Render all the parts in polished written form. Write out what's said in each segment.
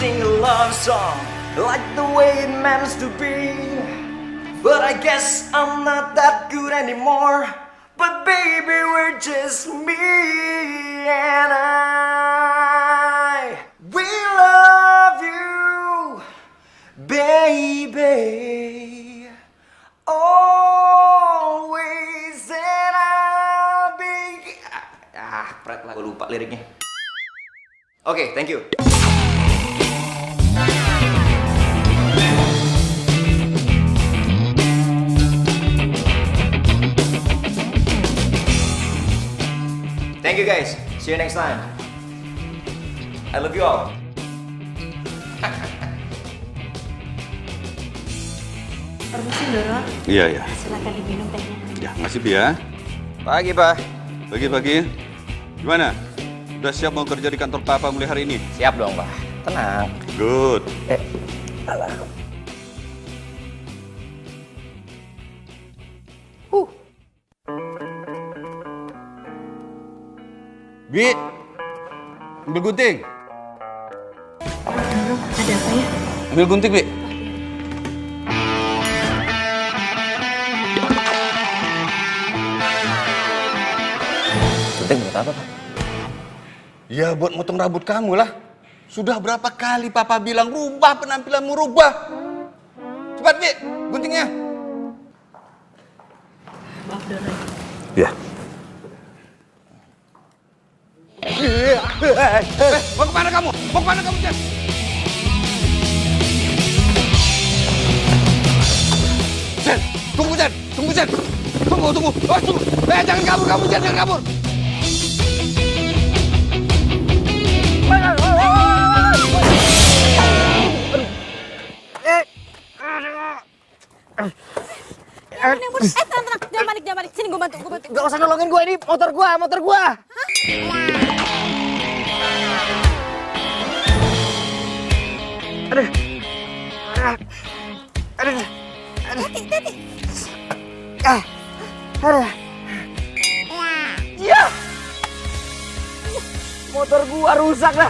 sing a love song like the way it meant to be. But I guess I'm not that good anymore. But baby, we're just me and I. We love you, baby. Always and I'll be. Pret lah, gue lupa liriknya. Oke, thank you. Thank you guys. See you next time. I love you all. Permisi, Doro. Iya, iya. Silakan diminum tehnya. Ya, makasih, Bi ya. Pagi, Pak. Pagi-pagi. Gimana? Udah siap mau kerja di kantor Papa mulai hari ini? Siap dong, Pak. Tenang. Good. Alah. Bi, ambil gunting. Doro, ada apa ya? Ambil gunting, Bi. Gunting buat apa, Pak? Ya, buat motong rambut kamu lah. Sudah berapa kali Papa bilang rubah penampilanmu, rubah. Cepat, Bi, guntingnya. Maaf, Doro. Ya. Mau kemana kamu? Mau kemana kamu, Jen? Jen, tunggu, Jen. Tunggu, Jen. Tunggu. Oh, tunggu. Jangan kabur kamu, Jen. Jangan kabur. Tenang. Jangan balik. Sini gue bantu. Gak usah nolongin gue, ini motor gue. Aduh. Hati. Aduh. Ya. Motor gua rusak lah.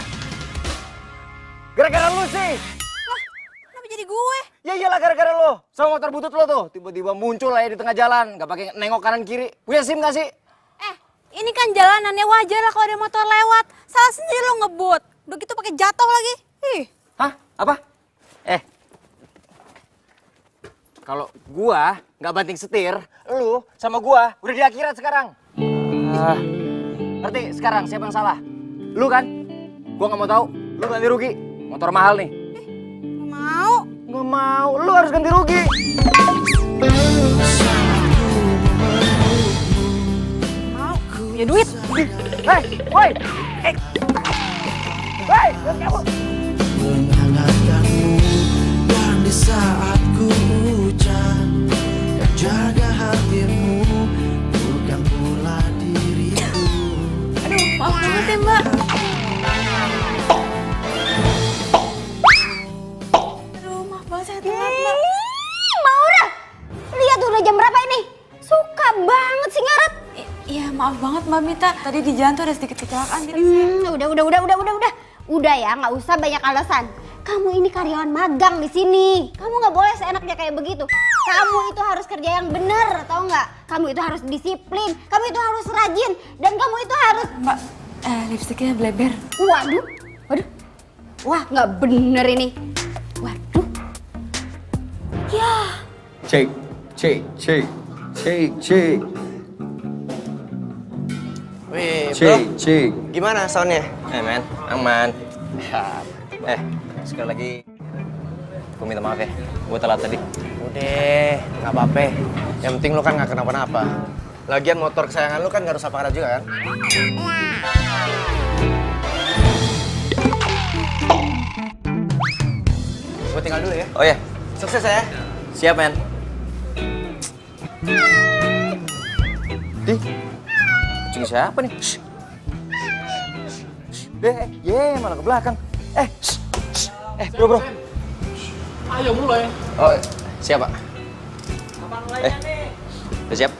Gara-gara lu sih. Kenapa jadi gue? Ya iyalah gara-gara lo. Sama motor butut lo tuh tiba-tiba muncul aja di tengah jalan, gak pakai nengok kanan kiri. Punya SIM gak sih? Ini kan jalanannya wajar lah kalau ada motor lewat. Salah sendiri lo ngebut. Udah gitu pakai jatuh lagi. Ih. Hah? Apa? Kalau gua nggak banting setir, lu sama gua udah di akhirat sekarang. Ngerti sekarang siapa yang salah? Lu kan? Gua nggak mau tahu. Lu ganti rugi. Motor mahal nih. Gak mau. Nggak mau. Lu harus ganti rugi. Mau. Punya duit. Hei, woi. Hei, jangan kabur. Menghangatkanmu dan di saat ku hujan dan jaga hatimu bukan pula diriku. Aduh, maaf banget ya, Mbak. Aduh, maaf banget saya telat, Mbak. Maura, lihat udah jam berapa ini? Suka banget sih ngaret. Iya, maaf banget Mbak Mita. Tadi di jalan tuh ada sedikit kecelakaan. Udah ya, nggak usah banyak alasan. Kamu ini karyawan magang di sini. Kamu nggak boleh seenaknya kayak begitu. Kamu itu harus kerja yang benar, tau nggak? Kamu itu harus disiplin. Kamu itu harus rajin. Dan kamu itu harus... Mbak, lipstiknya bleber. Waduh. Wah, nggak bener ini. Waduh. Ya. Cek. Wih, bro, Cek. gimana soundnya? Men, aman. Sekali lagi, gue minta maaf ya. Gue telat tadi. Udah, nggak apa-apa. Yang penting lu kan nggak kenapa-napa. Lagian motor kesayangan lu kan nggak rusak parah juga kan? Gue tinggal dulu ya. Oh ya, Sukses ya. siap men. Di, kucing siapa nih? Malah ke belakang. Bro. Ayo mulai. Oh, siap, Pak. Udah siap?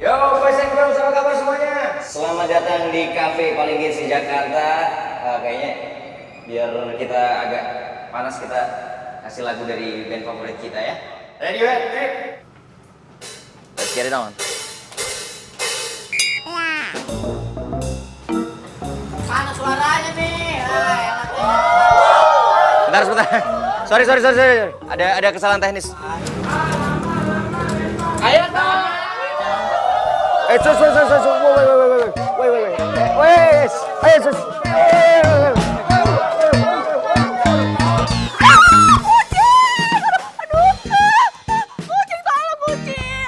Yo, boys and girls, apa kabar semuanya? Selamat datang di kafe paling hits di Jakarta. Kayaknya Biar kita agak panas, kita kasih lagu dari band favorit kita ya. Ready, ready? Let's get it on. Mana suaranya nih? Bentar, sebentar. Sorry. Ada kesalahan teknis. Ayo dong.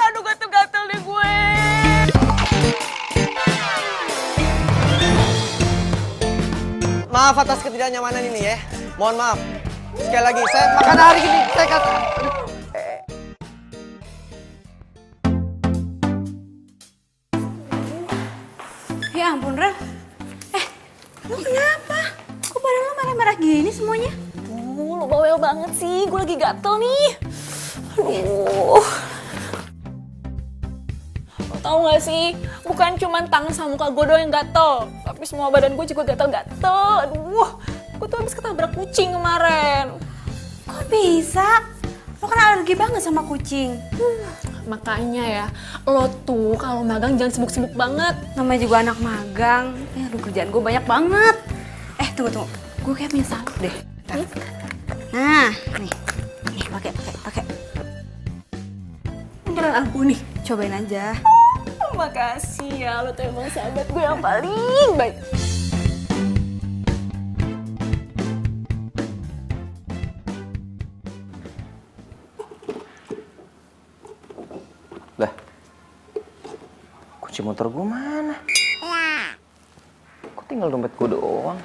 Aduh, gatel-gatel deh gue. Maaf atas ketidaknyamanan ini ya. Mohon maaf. Sekali lagi, saya makan hari ini. Saya kata. Ya ampun, Rel. Lu kenapa? Kok badan lu merah-merah gini semuanya? Lu bawel banget sih, gue lagi gatel nih. Aduh. Lo tau gak sih, bukan cuma tangan sama muka gue doang yang gatel, tapi semua badan gue juga gatel-gatel. Aduh, gue tuh habis ketabrak kucing kemarin. Kok bisa? Lo kan alergi banget sama kucing. Makanya ya, lo tuh kalau magang jangan sibuk-sibuk banget. Namanya juga anak magang. Aduh, kerjaan gue banyak banget. Tunggu. Gue kayak punya sabuk deh. Bentar. Nah, nih. Nih, pakai. Beneran aku nih. Cobain aja. Makasih ya, lo tuh emang sahabat gue yang paling baik. Lah, kunci motor gue mana? Kok tinggal dompet gue doang?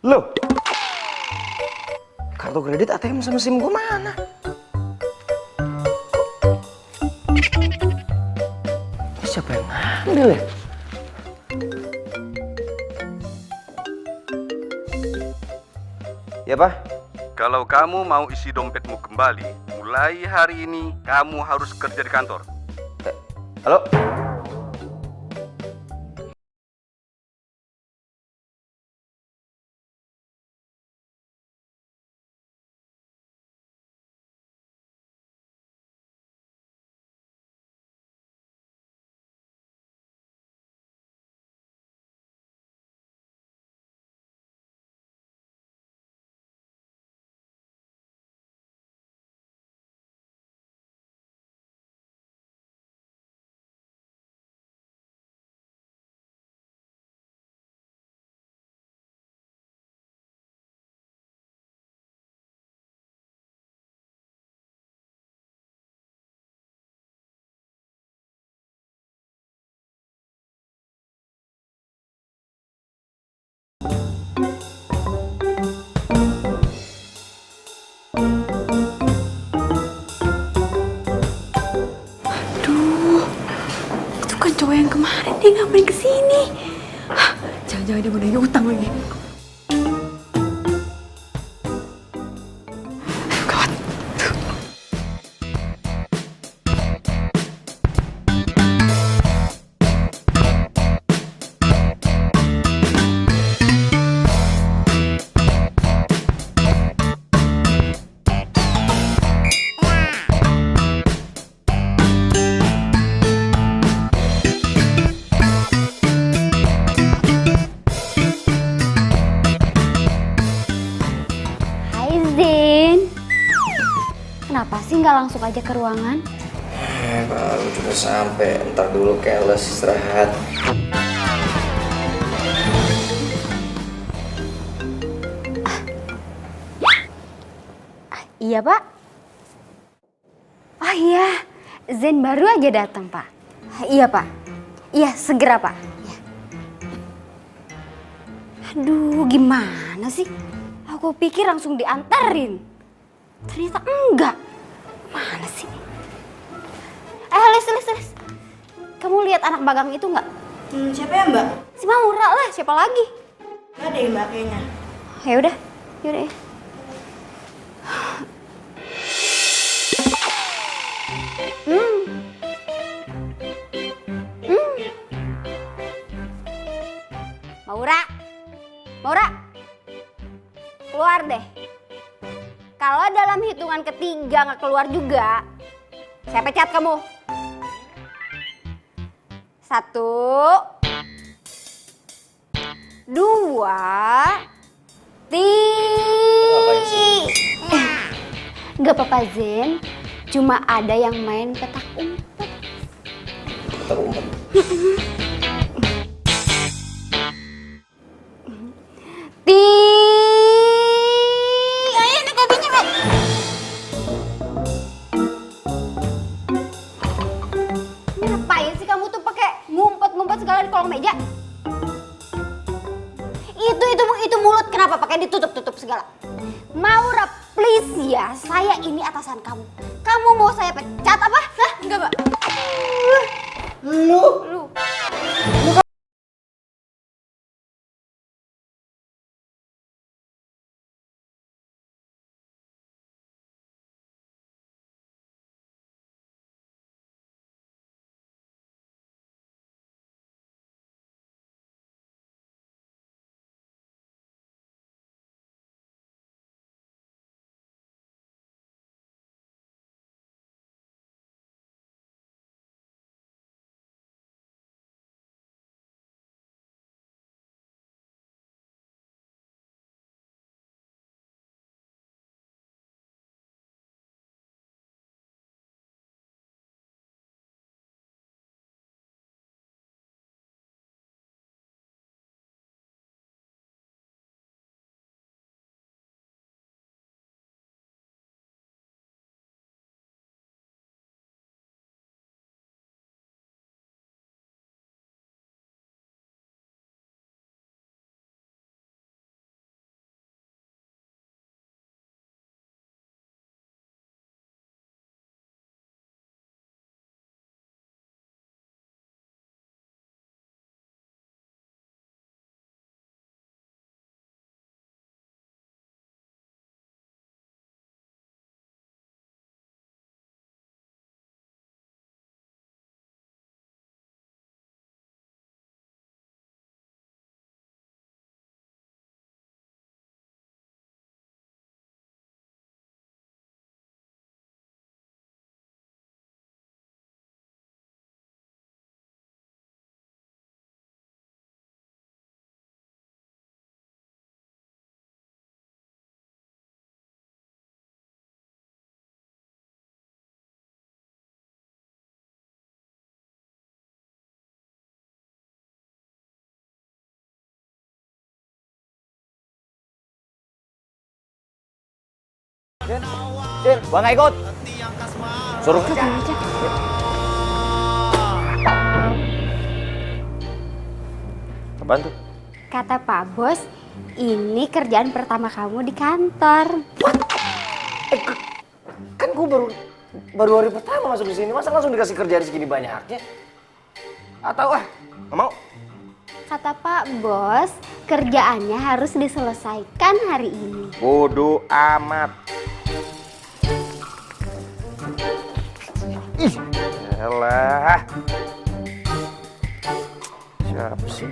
Loh, kartu kredit ATM sama SIM gue mana? Ini siapa yang ngambil ya? Ya, Pak? Kalau kamu mau isi dompetmu kembali, mulai hari ini kamu harus kerja di kantor. Halo? Cowok yang kemarin dia ngapain kesini? Jangan-jangan dia mau nanya utang lagi. Gawat. Kenapa sih nggak langsung aja ke ruangan? Baru juga sampai, ntar dulu keles istirahat. Iya, Pak. Oh iya, Zen baru aja datang, Pak. Iya, Pak. Iya, segera, Pak. Iya. Aduh, gimana sih? Aku pikir langsung diantarin. Ternyata enggak. Mana sih? Les. Kamu lihat anak magang itu enggak? Siapa ya, Mbak? Si Maura lah, siapa lagi? Gak ada ya, Mbak, kayaknya. Yaudah ya. Maura, Maura, keluar deh. Kalau dalam hitungan ketiga nggak keluar juga, saya pecat kamu. 1, 2, 3. Gak apa-apa Zen, cuma ada yang main petak umpet. Petak umpet. Ayo ini kopinya, Mbak. Ngapain sih kamu tuh pakai ngumpet-ngumpet segala di kolong meja? Itu mulut kenapa pakai ditutup-tutup segala? Maura, please ya, saya ini atasan kamu. Kamu mau saya pecat apa? Hah? Enggak, Mbak. Lu. Din, gua nggak ikut. Suruh. Apaan tuh? Kata Pak Bos, ini kerjaan pertama kamu di kantor. Kan gua baru hari pertama masuk di sini, masa langsung dikasih kerjaan segini banyaknya? Atau nggak mau? Kata Pak Bos, kerjaannya harus diselesaikan hari ini. Bodoh amat. Ih, elah. Siapa sih?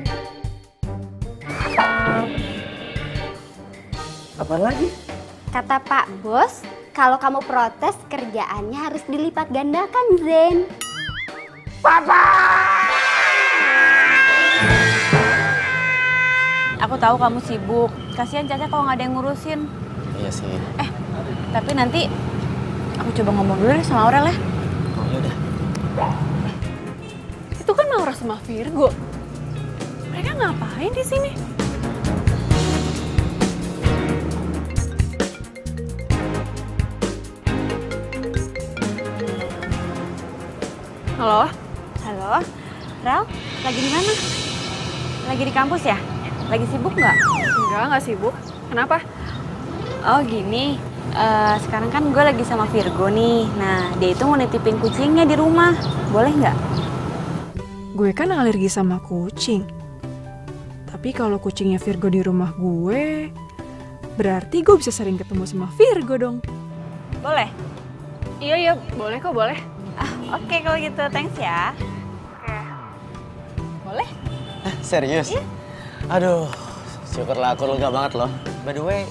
Apaan lagi? Kata Pak Bos, kalau kamu protes kerjaannya harus dilipat gandakan, Zen. Papa! Aku tahu kamu sibuk. Kasihan Caca kalau nggak ada yang ngurusin. Iya sih. Tapi nanti aku coba ngomong dulu deh sama Aurel ya. Oh yaudah. Itu kan Maura sama Virgo. Mereka ngapain di sini? Halo? Halo, Rel, lagi di mana? Lagi di kampus ya? Lagi sibuk nggak? Enggak sibuk. Kenapa? Oh gini, sekarang kan gue lagi sama Virgo nih. Nah, dia itu mau nitipin kucingnya di rumah. Boleh nggak? Gue kan alergi sama kucing. Tapi kalau kucingnya Virgo di rumah gue, berarti gue bisa sering ketemu sama Virgo dong. Boleh? Iya, boleh kok, boleh. Oke, kalau gitu, thanks ya. Boleh? Serius? Iya. Aduh, Syukurlah aku lega banget loh. By the way,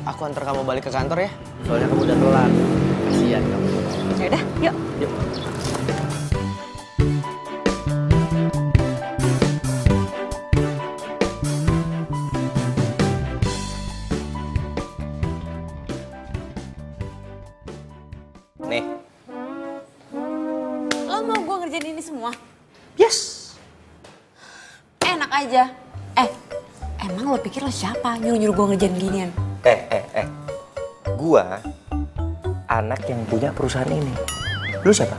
aku antar kamu balik ke kantor ya. Soalnya kamu udah telat. Kasihan kamu. Ya udah, yuk. Yuk. Nih. Lo mau gue ngerjain ini semua? Yes. Enak aja. Emang lo pikir lo siapa nyuruh-nyuruh gue ngerjain ginian? Gua anak yang punya perusahaan ini. Lu siapa?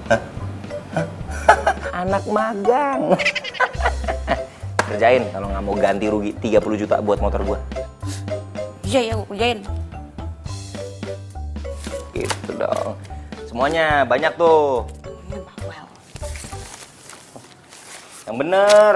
Hah? Hah? Anak magang. Kerjain kalau nggak mau ganti rugi 30 juta buat motor gua. Iya ya, gue kerjain. Gitu dong. Semuanya banyak tuh. Bawel. Yang bener.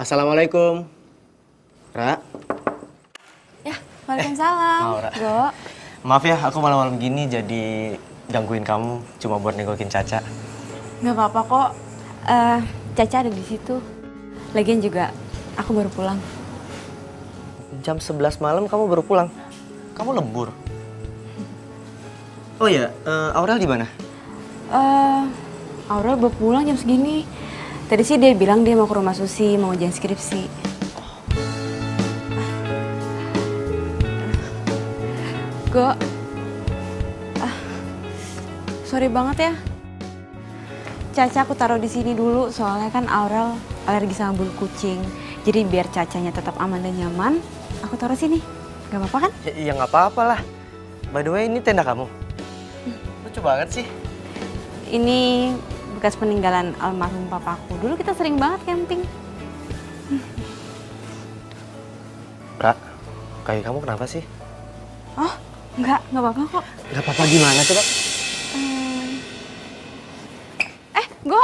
Assalamualaikum. Ra. Ya, waalaikumsalam. Mau, Ra. Go. Maaf ya, aku malam-malam gini jadi gangguin kamu cuma buat nengokin Caca. Gak apa-apa kok. Caca ada di situ. Lagian juga aku baru pulang. Jam 11 malam kamu baru pulang. Kamu lembur. Oh iya, Aurel di mana? Aurel baru pulang jam segini. Tadi sih dia bilang dia mau ke rumah Susi, mau ngerjain skripsi. Go. Sorry banget ya. Caca aku taruh di sini dulu, soalnya kan Aurel alergi sama bulu kucing. Jadi biar Cacanya tetap aman dan nyaman, aku taruh sini. Gak apa-apa kan? Ya nggak apa-apa lah. By the way, ini tenda kamu. Lucu banget sih. Ini bekas peninggalan almarhum papaku. Dulu kita sering banget camping. Ra, kaki kamu kenapa sih? Oh, nggak apa-apa kok. Nggak apa-apa gimana coba? Go.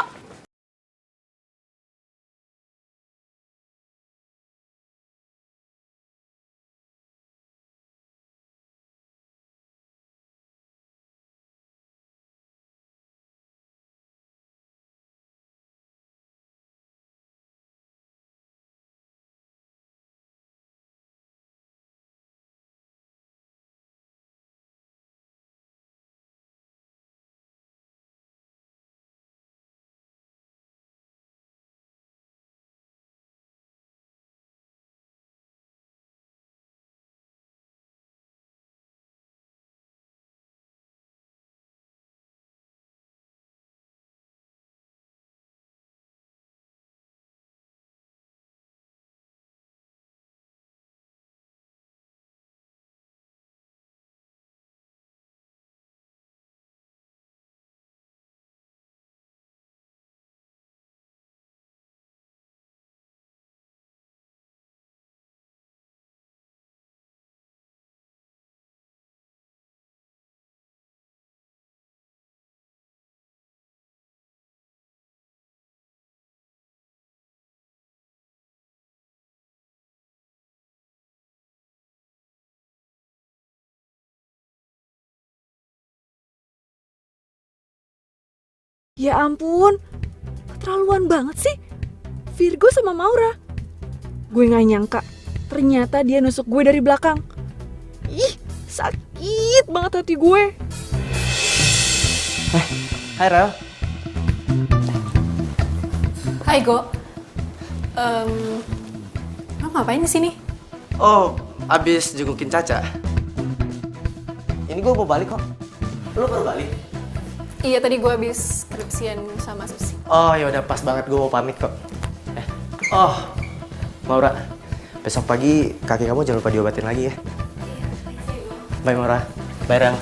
Ya ampun, keterlaluan banget sih. Virgo sama Maura. Gue gak nyangka, ternyata dia nusuk gue dari belakang. Ih, sakit banget hati gue. Hai Rel. Hai Go. Lo ngapain di sini? Oh, abis jengukin Caca. Ini gue mau balik kok. Lo baru balik? Iya, tadi gue habis skripsian sama Susi. Oh, ya udah pas banget, gue mau pamit kok. Oh, Maura, besok pagi kaki kamu jangan lupa diobatin lagi ya. Bye Maura. Bye Rel.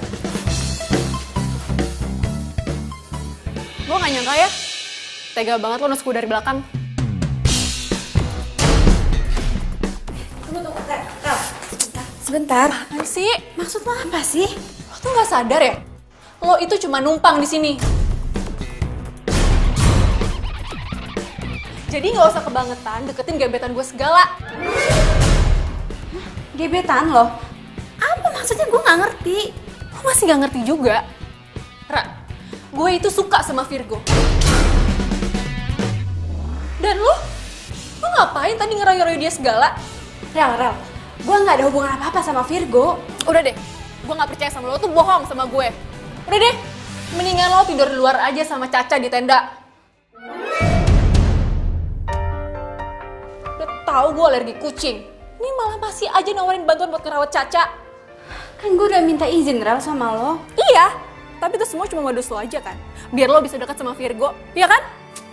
Gue gak nyangka ya, tega banget lo nusuk gue dari belakang. Sebentar. Apaan sih? Maksud lo apa sih? Lo tuh gak sadar ya? Lo itu cuma numpang di sini. Jadi nggak usah kebangetan deketin gebetan gue segala. Gebetan lo? Apa maksudnya, gue nggak ngerti. Lo masih nggak ngerti juga? Ra, gue itu suka sama Virgo. Dan lo ngapain tadi ngerayu-rayu dia segala? Rel, gue nggak ada hubungan apa-apa sama Virgo. Udah deh, gue nggak percaya sama lo tuh bohong sama gue. Udah deh, mendingan lo tidur di luar aja sama Caca di tenda. Udah tahu gue alergi kucing. Ini malah masih aja nawarin bantuan buat ngerawat Caca. Kan gue udah minta izin Rel sama lo. Iya, tapi itu semua cuma modus lo aja kan. Biar lo bisa dekat sama Virgo, iya kan?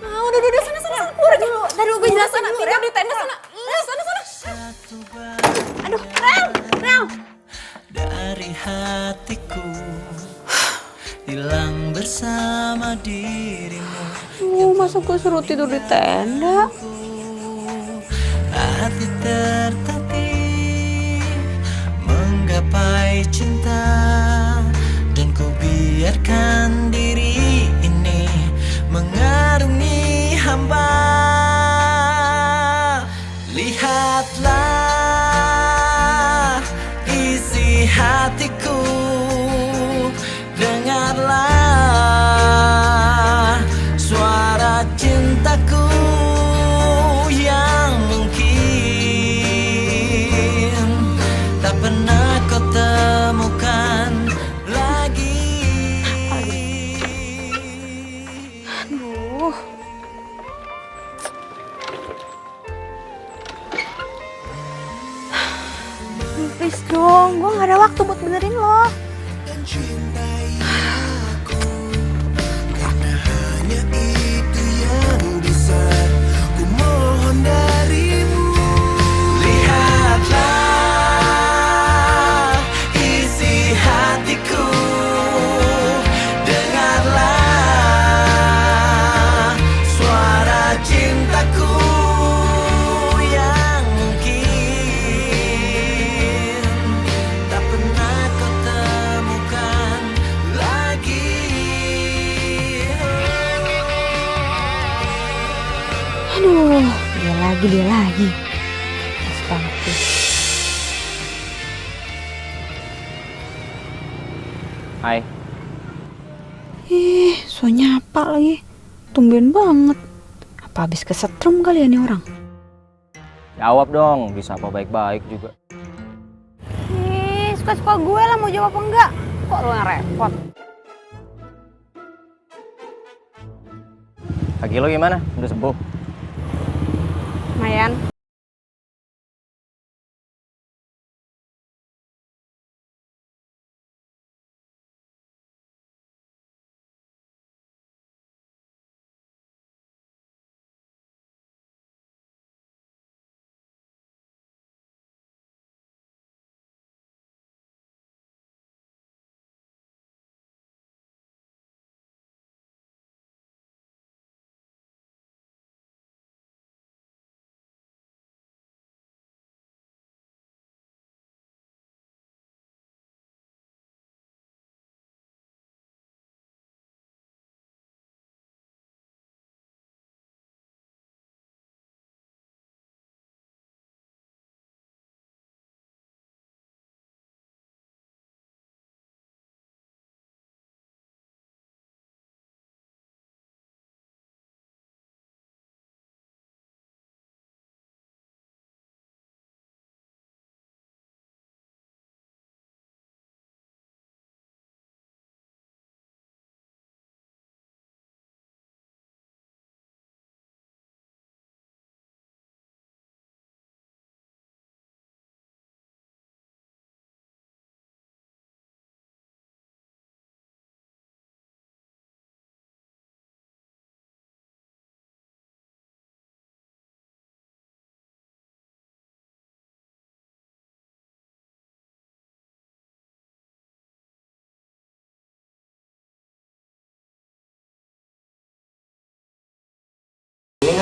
Ah, udah, sana, keluar aja. Tadi gue jelasin dulu, tidur Rel. di tenda sana. Sana. Aduh, Rel. Dari hatiku hilang bersama dirimu. Masa gue suruh tidur di tenda? Hati tertatih menggapai cinta, dan ku biarkan diri ini mengarungi hamba. Lihatlah isi hatiku, dengarlah suara cintaku yang mungkin tak pernah kau temukan lagi. Aduh. Please dong, gue gak ada waktu buat benerin lo. Dan cintai aku, karena hanya itu yang bisa ku mohon darimu. Lihatlah isi hatiku, dengarlah suara cintaku yang mungkin tak pernah kau temukan lagi. Aduh, dia lagi. Astaga. Hai. So nyapa lagi. Tumben banget. Apa habis kesetrum kali ya nih orang? Jawab dong, bisa apa baik-baik juga. Suka-suka gue lah mau jawab apa enggak. Kok lo yang repot? Kaki lo gimana? Udah sembuh? Lumayan.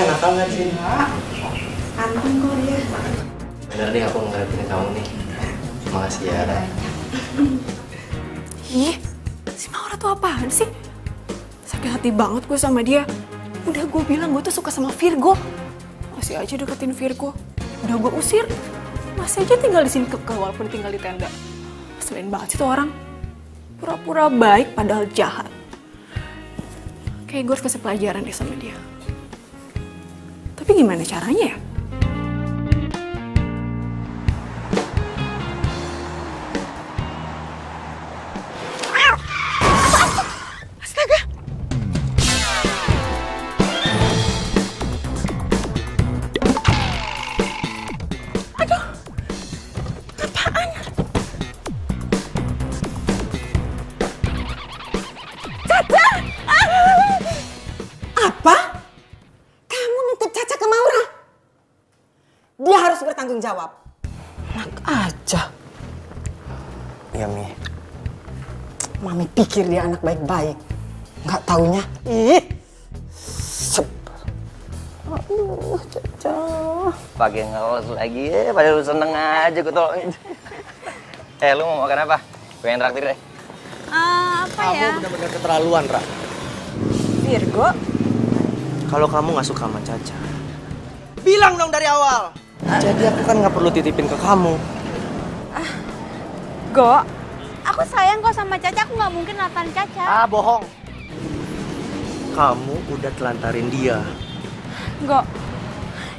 nakal nggak sih? Anteng kok dia. Bener deh aku ngertiin kamu nih. Makasih ya. Ih, si Maura tuh apaan sih? Sakit hati banget gue sama dia. Udah gue bilang gue tuh suka sama Virgo. Masih aja deketin Virgo. Udah gue usir. Masih aja tinggal di sini kekeh walaupun tinggal di tenda. Selain banget sih tuh orang. Pura-pura baik padahal jahat. Kayak gue harus kasih pelajaran deh sama dia. Tapi gimana caranya ya? Bertanggung jawab. Enak aja. Iya, Mi. Mami pikir dia anak baik-baik. Nggak taunya. Ih. Aduh, Caca. Pakai ngelos lagi ya, padahal lu seneng aja gue tolongin. Lu mau makan apa? Pengen traktir deh. Apa ya? Kamu benar-benar keterlaluan, Ra. Virgo? Kalau kamu nggak suka sama Caca, bilang dong dari awal. Jadi aku kan nggak perlu titipin ke kamu. Go, aku sayang kok sama Caca, aku nggak mungkin lantarin Caca. Bohong. Kamu udah telantarin dia. Go,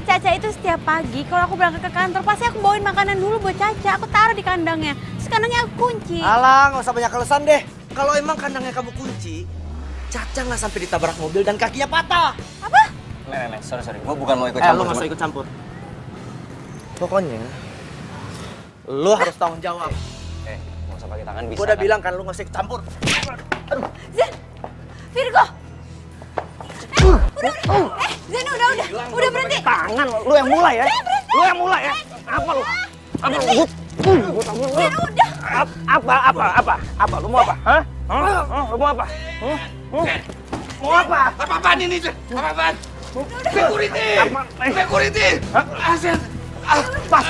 Caca itu setiap pagi kalau aku berangkat ke kantor pasti aku bawain makanan dulu buat Caca. Aku taruh di kandangnya. Terus kandangnya aku kunci. Alah, nggak usah banyak alasan deh. Kalau emang kandangnya kamu kunci, Caca nggak sampai ditabrak mobil dan kakinya patah. Apa? Nek, sorry. Gue bukan mau ikut campur. Lu nggak usah ikut campur. Pokoknya, lu harus tanggung jawab. Nggak usah pakai tangan bisa. Gue udah bilang kan lu nggak usah ikut campur. Aduh, Zen, Virgo. Zen udah berhenti. Tangan lu yang mulai ya. Lu yang mulai ya. Apa lu? Apa lu? Zen udah. Apa? Lu mau apa? Hah? Lu mau apa? Mau apa? Apa-apaan ini? Apa-apaan? Security! Asen! Pas!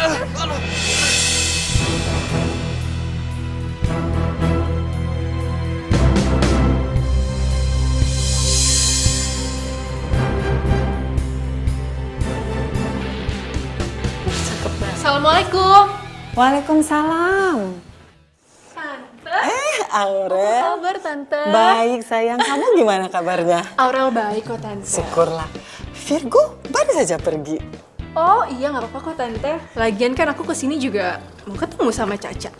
Assalamualaikum. Waalaikumsalam. Tante. Aurel. Apa kabar, Tante? Baik, sayang. Kamu gimana kabarnya? Aurel baik kok, Tante. Syukurlah. Virgo baru saja pergi. Oh iya, nggak apa-apa kok, Tante. Lagian kan aku kesini juga mau ketemu sama Caca.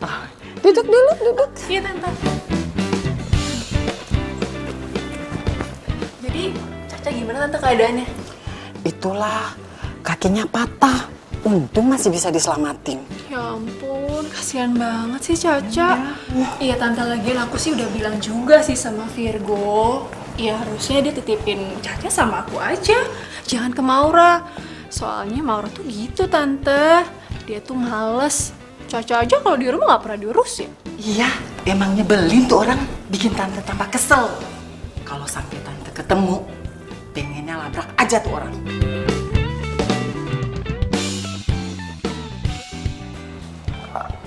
Duduk dulu, duduk. Iya, Tante. Jadi, Caca gimana, Tante, keadaannya? Itulah, kakinya patah. Untung masih bisa diselamatin. Ya ampun, kasihan banget sih Caca. Iya, Tante, lagian aku sih udah bilang juga sih sama Virgo. Ya harusnya dia titipin Caca sama aku aja. Jangan ke Maura. Soalnya Maura tuh gitu, Tante. Dia tuh males. Caca aja kalau di rumah nggak pernah diurusin. Iya, emang nyebelin tuh orang. Bikin Tante tambah kesel. Kalau sampai Tante ketemu, pengennya labrak aja tuh orang.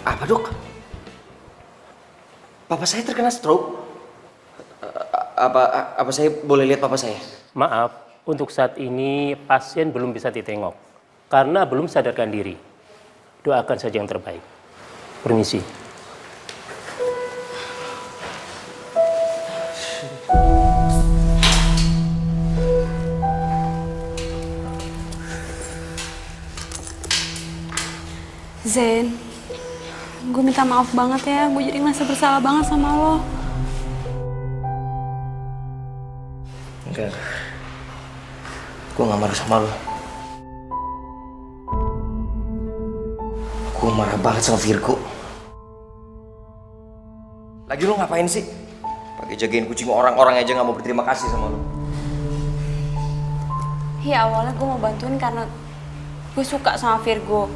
Apa, Dok? Papa saya terkena stroke. Apa saya boleh lihat papa saya? Maaf, untuk saat ini pasien belum bisa ditengok karena belum sadarkan diri. Doakan saja yang terbaik. Permisi. Zen, gue minta maaf banget ya. Gue jadi ngerasa bersalah banget sama lo. Enggak. Gue gak marah sama lo. Gue marah banget sama Virgo. Lagi lo ngapain sih? Pakai jagain kucing orang-orang aja gak mau berterima kasih sama lo. Ya awalnya gue mau bantuin karena gue suka sama Virgo.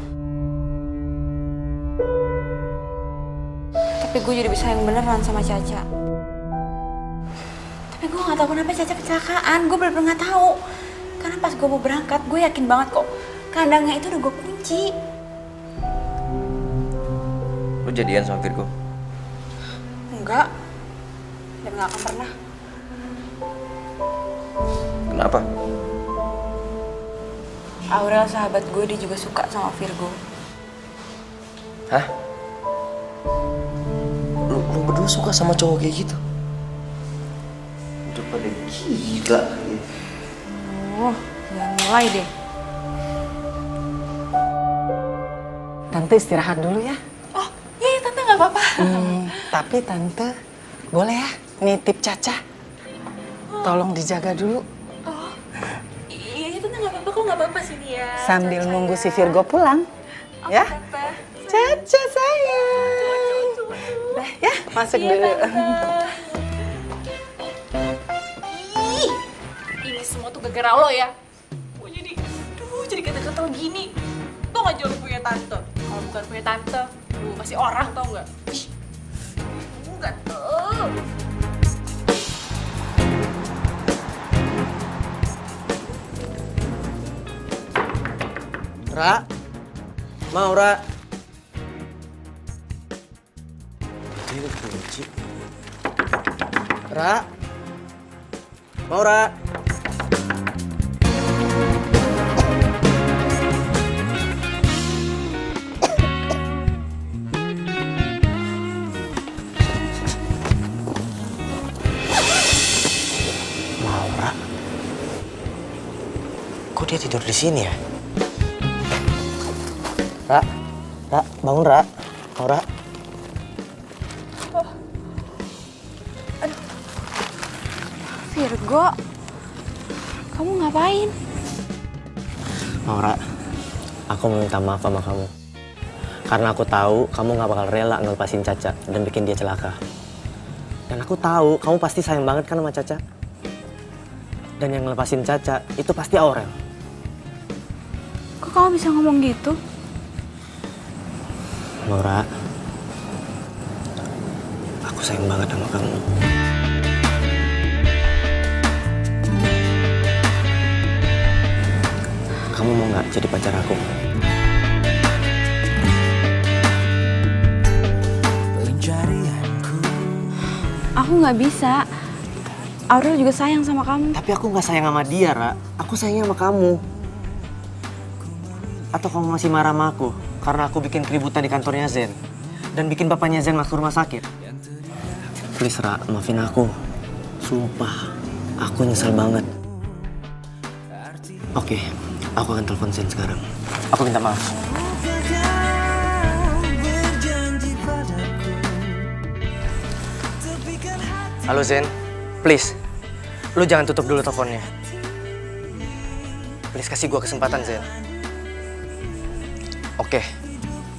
Tapi gue jadi bisa yang beneran sama Caca. Tapi gue gak tahu kenapa Caca kecelakaan. Gue bener-bener gak tahu. karena pas gue mau berangkat, gue yakin banget kok kandangnya itu udah gue kunci. Lu jadian sama Virgo? Enggak, dan gak akan pernah. Kenapa? Aurel sahabat gue, dia juga suka sama Virgo. Hah? Lu berdua suka sama cowok kayak gitu? Udah pada gila. Oh, jangan mulai deh. Tante istirahat dulu ya. Oh, iya Tante nggak apa-apa. Tapi Tante boleh ya nitip Caca. Tolong dijaga dulu. Oh, iya Tante nggak apa-apa kok, nggak apa-apa sini ya. Sambil nunggu si Virgo pulang. Ya? Caca sayang. Dah ya, masuk dulu. Ih, ini semua tuh gara-gara lo ya. Gue jadi kata-kata gini. Tuh nggak jauh punya tante. Kalau bukan punya tante, lu masih orang tau nggak? Ih, enggak tuh. Ra, Maura. Ini kunci. Ra, Maura. Maura. Kok dia tidur di sini ya? Ra, bangun Ra. Maura. Virgo, kamu ngapain? Maura, aku mau minta maaf sama kamu. Karena aku tahu kamu gak bakal rela ngelepasin Caca dan bikin dia celaka. Dan aku tahu kamu pasti sayang banget kan sama Caca. Dan yang ngelepasin Caca itu pasti Aurel. Kok kamu bisa ngomong gitu? Maura, aku sayang banget sama kamu. Kamu mau nggak jadi pacar aku? Aku nggak bisa. Aurel juga sayang sama kamu. Tapi aku nggak sayang sama dia, Ra. Aku sayang sama kamu. Atau kamu masih marah sama aku karena aku bikin keributan di kantornya Zen dan bikin bapaknya Zen masuk rumah sakit? Please, Ra, maafin aku. Sumpah, aku nyesel banget. Oke, aku akan telepon Zen sekarang. Aku minta maaf. Halo Zen, please, lu jangan tutup dulu teleponnya. Please kasih gua kesempatan Zen. Oke,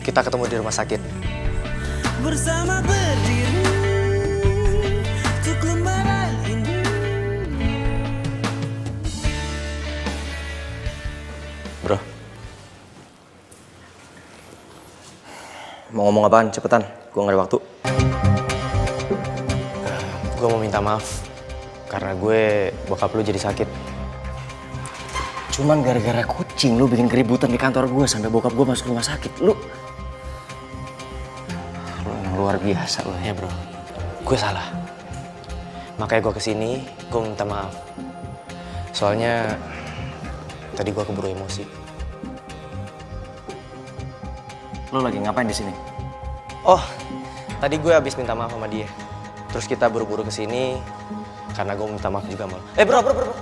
kita ketemu di rumah sakit. Bersama berdiri untuk lembaran ini. Bro, mau ngomong apaan? Cepetan, gue gak ada waktu. Gue mau minta maaf karena gue bokap lu jadi sakit. Cuman gara-gara kucing lu bikin keributan di kantor gue sampai bokap gue masuk rumah sakit. Lu emang luar biasa lu ya bro. Gue salah. Makanya gue kesini, gue minta maaf. Soalnya tadi gue keburu emosi. Lu lagi ngapain di sini? Oh, tadi gue habis minta maaf sama dia. Terus kita buru-buru kesini karena gue minta maaf juga sama lo. Bro.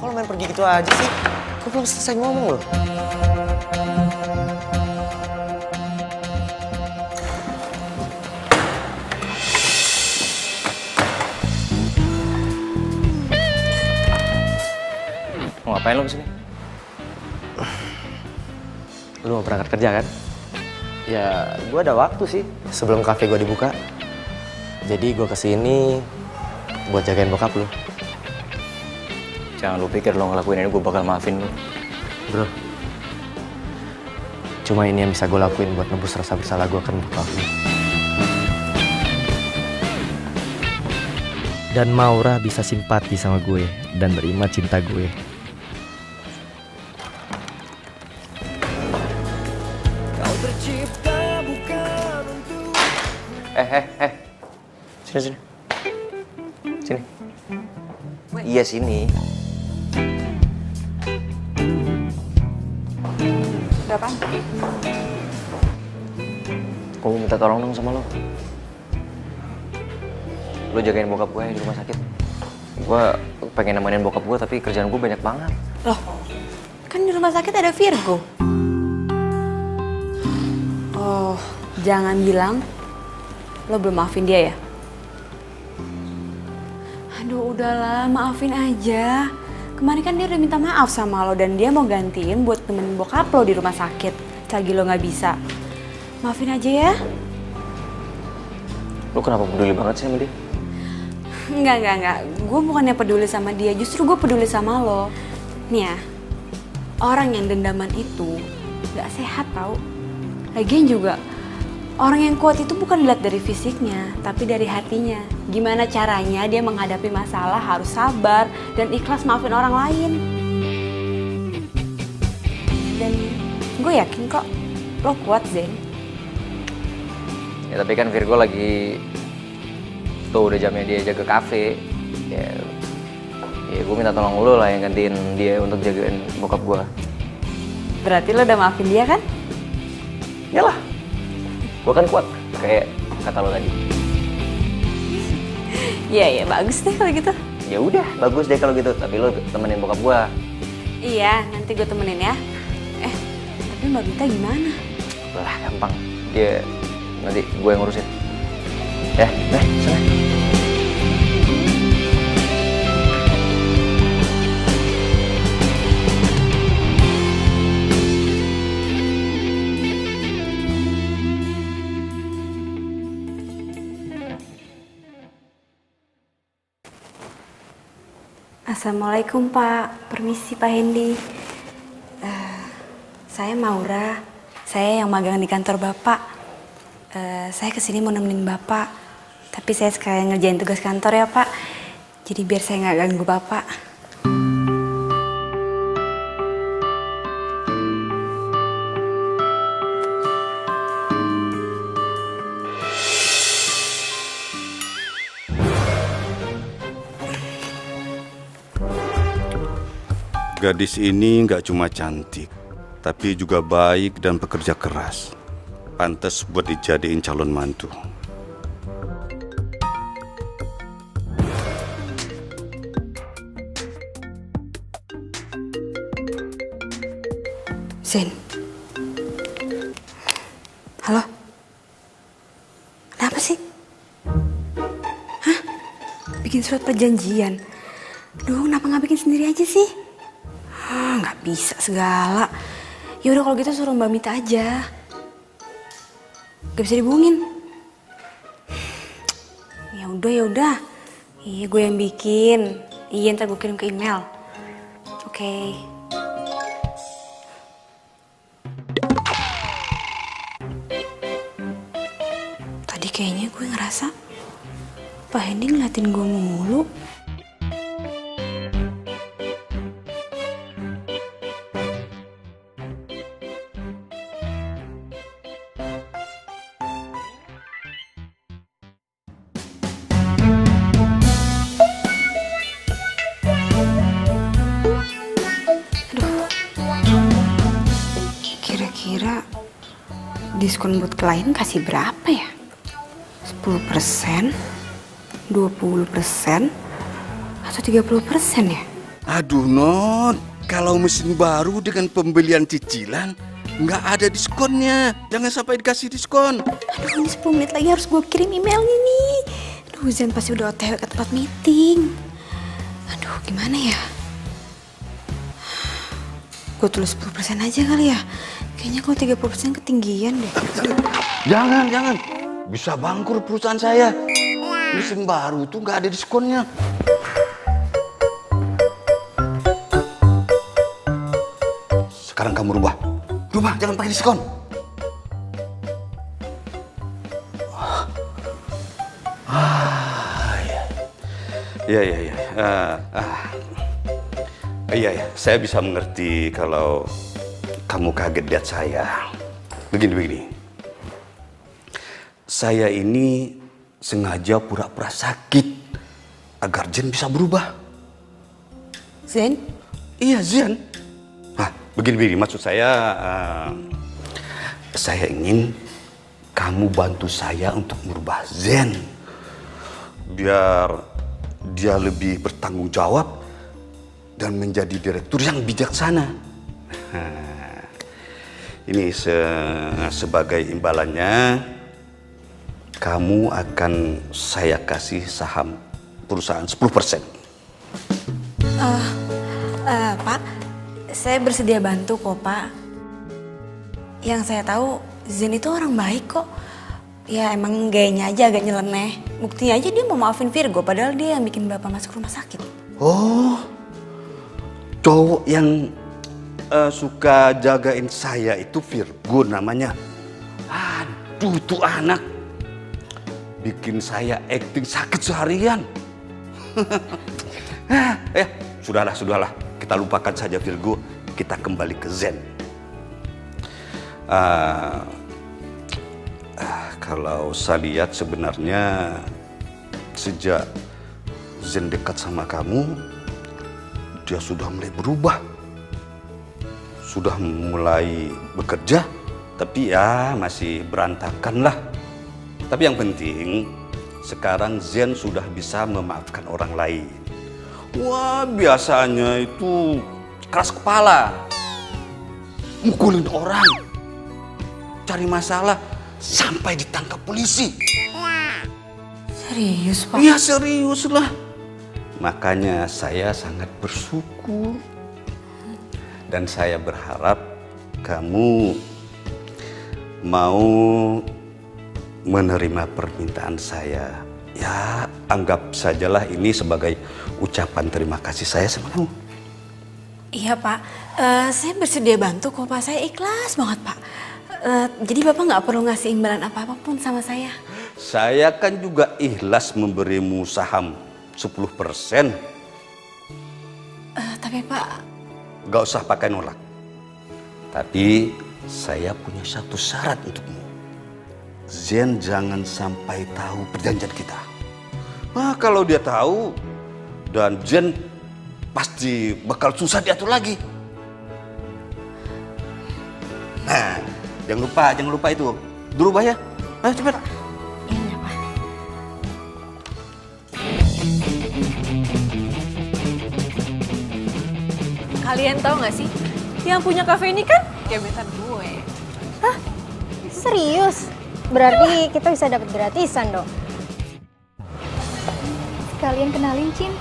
Kok lo main pergi gitu aja sih? Gue belum selesai ngomong loh. Mau ngapain lo kesini? Lu mau berangkat kerja kan? Ya, gue ada waktu sih sebelum kafe gue dibuka. Jadi gue kesini buat jagain bokap lu. Jangan lu pikir lo ngelakuin ini gue bakal maafin lu. Bro, cuma ini yang bisa gue lakuin buat nebus rasa bersalah gue kan bokap lu. Dan Maura bisa simpati sama gue dan nerima cinta gue. Sini. Sini. Iya sini. Ada apaan? Gue mau minta tolong dong sama lo. Lo jagain bokap gue di rumah sakit. Gue pengen nemenin bokap gue tapi kerjaan gue banyak banget. Loh, kan di rumah sakit ada Virgo. Oh, jangan bilang lo belum maafin dia ya? Aduh, udahlah, maafin aja. Kemarin kan dia udah minta maaf sama lo dan dia mau gantiin buat temenin bokap lo di rumah sakit. Selagi lo nggak bisa. Maafin aja ya. Lo kenapa peduli banget sih sama dia? Enggak. Gue bukannya peduli sama dia, justru gue peduli sama lo. Nih ya, orang yang dendaman itu gak sehat tau. Lagian juga, orang yang kuat itu bukan dilihat dari fisiknya, tapi dari hatinya. Gimana caranya dia menghadapi masalah harus sabar dan ikhlas maafin orang lain. Dan gue yakin kok, lo kuat Zen. Ya tapi kan Virgo lagi tuh udah jamnya dia jaga kafe. Ya gue minta tolong lo lah yang gantiin dia untuk jagain bokap gue. Berarti lo udah maafin dia kan? Yalah, gue kan kuat kayak kata lo tadi. Iya bagus deh kalau gitu. Ya udah bagus deh kalau gitu, tapi lo temenin bokap gue. Iya, nanti gue temenin ya. Tapi Mbak Bita gimana? Lah gampang, dia nanti gue yang ngurusin. Ya, sana. Assalamualaikum Pak, permisi Pak Hendy. Saya Maura, saya yang magang di kantor Bapak. Saya kesini mau nemenin Bapak, tapi saya sekalian ngerjain tugas kantor ya Pak. Jadi biar saya nggak ganggu Bapak. Gadis ini nggak cuma cantik, tapi juga baik dan pekerja keras. Pantas buat dijadiin calon mantu. Zen. Halo? Kenapa sih? Hah? Bikin surat perjanjian? Duh, kenapa nggak bikin sendiri aja sih? Nggak bisa segala. Ya udah kalau gitu suruh Mbak Mita aja. Gak bisa dihubungin. Ya udah. Iya, gue yang bikin. Iya, ntar gue kirim ke email. Oke. Tadi kayaknya gue ngerasa Pak Hendy ngeliatin gue mulu. Kira-kira diskon buat klien kasih berapa ya? 10%, 20%, atau 30% ya? Aduh Non, kalau mesin baru dengan pembelian cicilan nggak ada diskonnya. Jangan sampai dikasih diskon. Aduh, ini 10 menit lagi harus gue kirim emailnya nih. Aduh, Zen pasti udah OTW ke tempat meeting. Aduh, gimana ya? Gue tulis 10% aja kali ya. Kayaknya kalau 30% ketinggian deh. Jangan. Bisa bangkrut perusahaan saya. Mesin baru tuh nggak ada diskonnya. Sekarang kamu rubah, jangan pakai diskon. Iya, saya bisa mengerti kalau kamu kaget lihat saya. Begini. Saya ini sengaja pura-pura sakit agar Zen bisa berubah. Zen? Iya, Zen. Nah, begini-begini maksud saya ingin kamu bantu saya untuk merubah Zen. Biar dia lebih bertanggung jawab dan menjadi direktur yang bijaksana. Nah, ini sebagai imbalannya, kamu akan saya kasih saham perusahaan 10%. Pak, saya bersedia bantu kok, Pak. Yang saya tahu, Zen itu orang baik kok. Ya emang gayanya aja agak nyeleneh. Buktinya aja dia mau maafin Virgo, padahal dia yang bikin Bapak masuk rumah sakit. Oh, cowok yang suka jagain saya itu Virgo namanya. Aduh, tuh anak bikin saya acting sakit seharian. Sudahlah. Kita lupakan saja Virgo. Kita kembali ke Zen. Kalau saya lihat sebenarnya sejak Zen dekat sama kamu, dia sudah mulai berubah. Sudah mulai bekerja, tapi ya masih berantakan lah. Tapi yang penting, sekarang Zen sudah bisa memaafkan orang lain. Wah, biasanya itu keras kepala, mukulin orang, cari masalah, sampai ditangkap polisi. Serius, Pak? Iya, serius lah. Makanya saya sangat bersyukur. Dan saya berharap kamu mau menerima permintaan saya. Ya, anggap sajalah ini sebagai ucapan terima kasih saya sama kamu. Iya, Pak. Saya bersedia bantu kok, Pak. Saya ikhlas banget, Pak. Jadi Bapak nggak perlu ngasih imbalan apa-apapun sama saya. Saya kan juga ikhlas memberimu saham 10%. Tapi Pak... Gak usah pakai nolak. Tapi saya punya satu syarat untukmu. Zen jangan sampai tahu perjanjian kita. Nah, kalau dia tahu, dan Zen pasti bakal susah diatur lagi. Nah, jangan lupa itu. Berubah ya. Ayo cepat. Iya, Pak. Kalian tahu nggak sih, yang punya kafe ini kan gebetan gue. Hah? Serius? Berarti kita bisa dapat gratisan dong. Sekalian kenalin, Cin.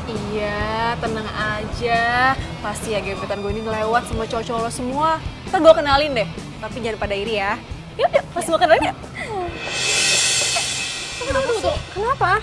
Iya, tenang aja. Pasti ya gebetan gue ini ngelewat sama cowok-cowok lo semua. Ntar gue kenalin deh, tapi jangan pada iri ya. Yuk, langsung gue kenalin ya. Tunggu. Kenapa?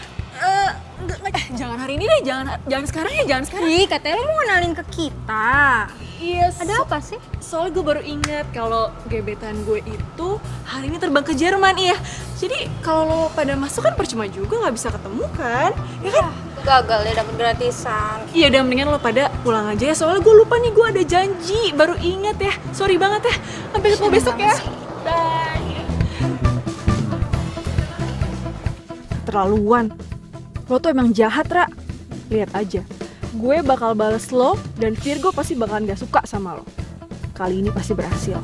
Jangan hari ini deh, jangan sekarang ya, jangan sekarang. Ih, katanya lo mau kenalin ke kita. Iya, Ada apa sih? Soalnya gue baru ingat kalau gebetan gue itu hari ini terbang ke Jerman, iya. Jadi kalau lo pada masuk kan percuma juga, nggak bisa ketemu kan, ya kan? Gagal deh dapet gratisan. Iya, udah mendingan lo pada pulang aja ya. Soalnya gue lupa nih, gue ada janji, baru ingat ya. Sorry banget ya. Sampai ketemu besok ya. Bye. Keterlaluan. Lo tuh emang jahat, Ra. Lihat aja. Gue bakal bales lo dan Virgo pasti bakalan gak suka sama lo. Kali ini pasti berhasil.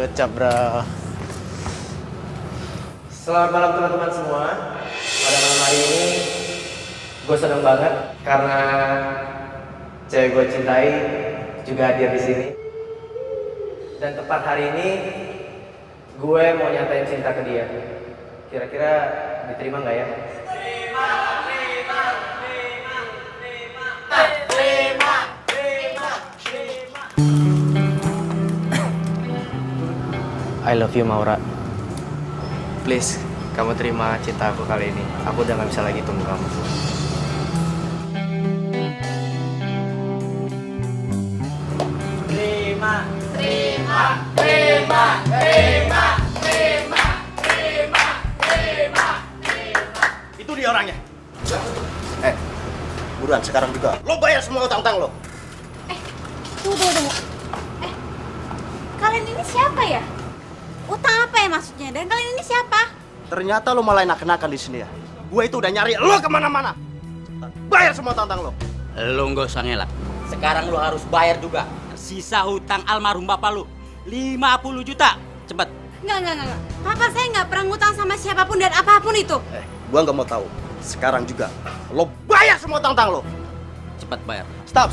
Kecap, bro. Selamat malam teman-teman semua. Pada malam hari ini gue seneng banget karena cewek gue cintai juga hadir di sini. Dan tepat hari ini gue mau nyatain cinta ke dia. Kira-kira diterima nggak ya? I love you, Maura. Please, kamu terima cinta aku kali ini. Aku udah gak bisa lagi tunggu kamu. Itu dia orangnya. Buruan sekarang juga. Lo bayar semua utang-utang lo. Tunggu. Kalian ini siapa ya? Utang apa ya maksudnya? Dan kalian ini siapa? Ternyata lo malah enak-enakan di sini ya. Gue itu udah nyari lo kemana-mana. Bayar semua utang-utang lo. Lo nggak usah ngelak. Sekarang lo harus bayar juga. Sisa hutang almarhum bapak lo 50 juta. Cepet. Enggak. Papa saya nggak pernah ngutang sama siapapun dan apapun itu. Gue nggak mau tahu. Sekarang juga lo bayar semua utang-utang lo. Cepet bayar. Stop.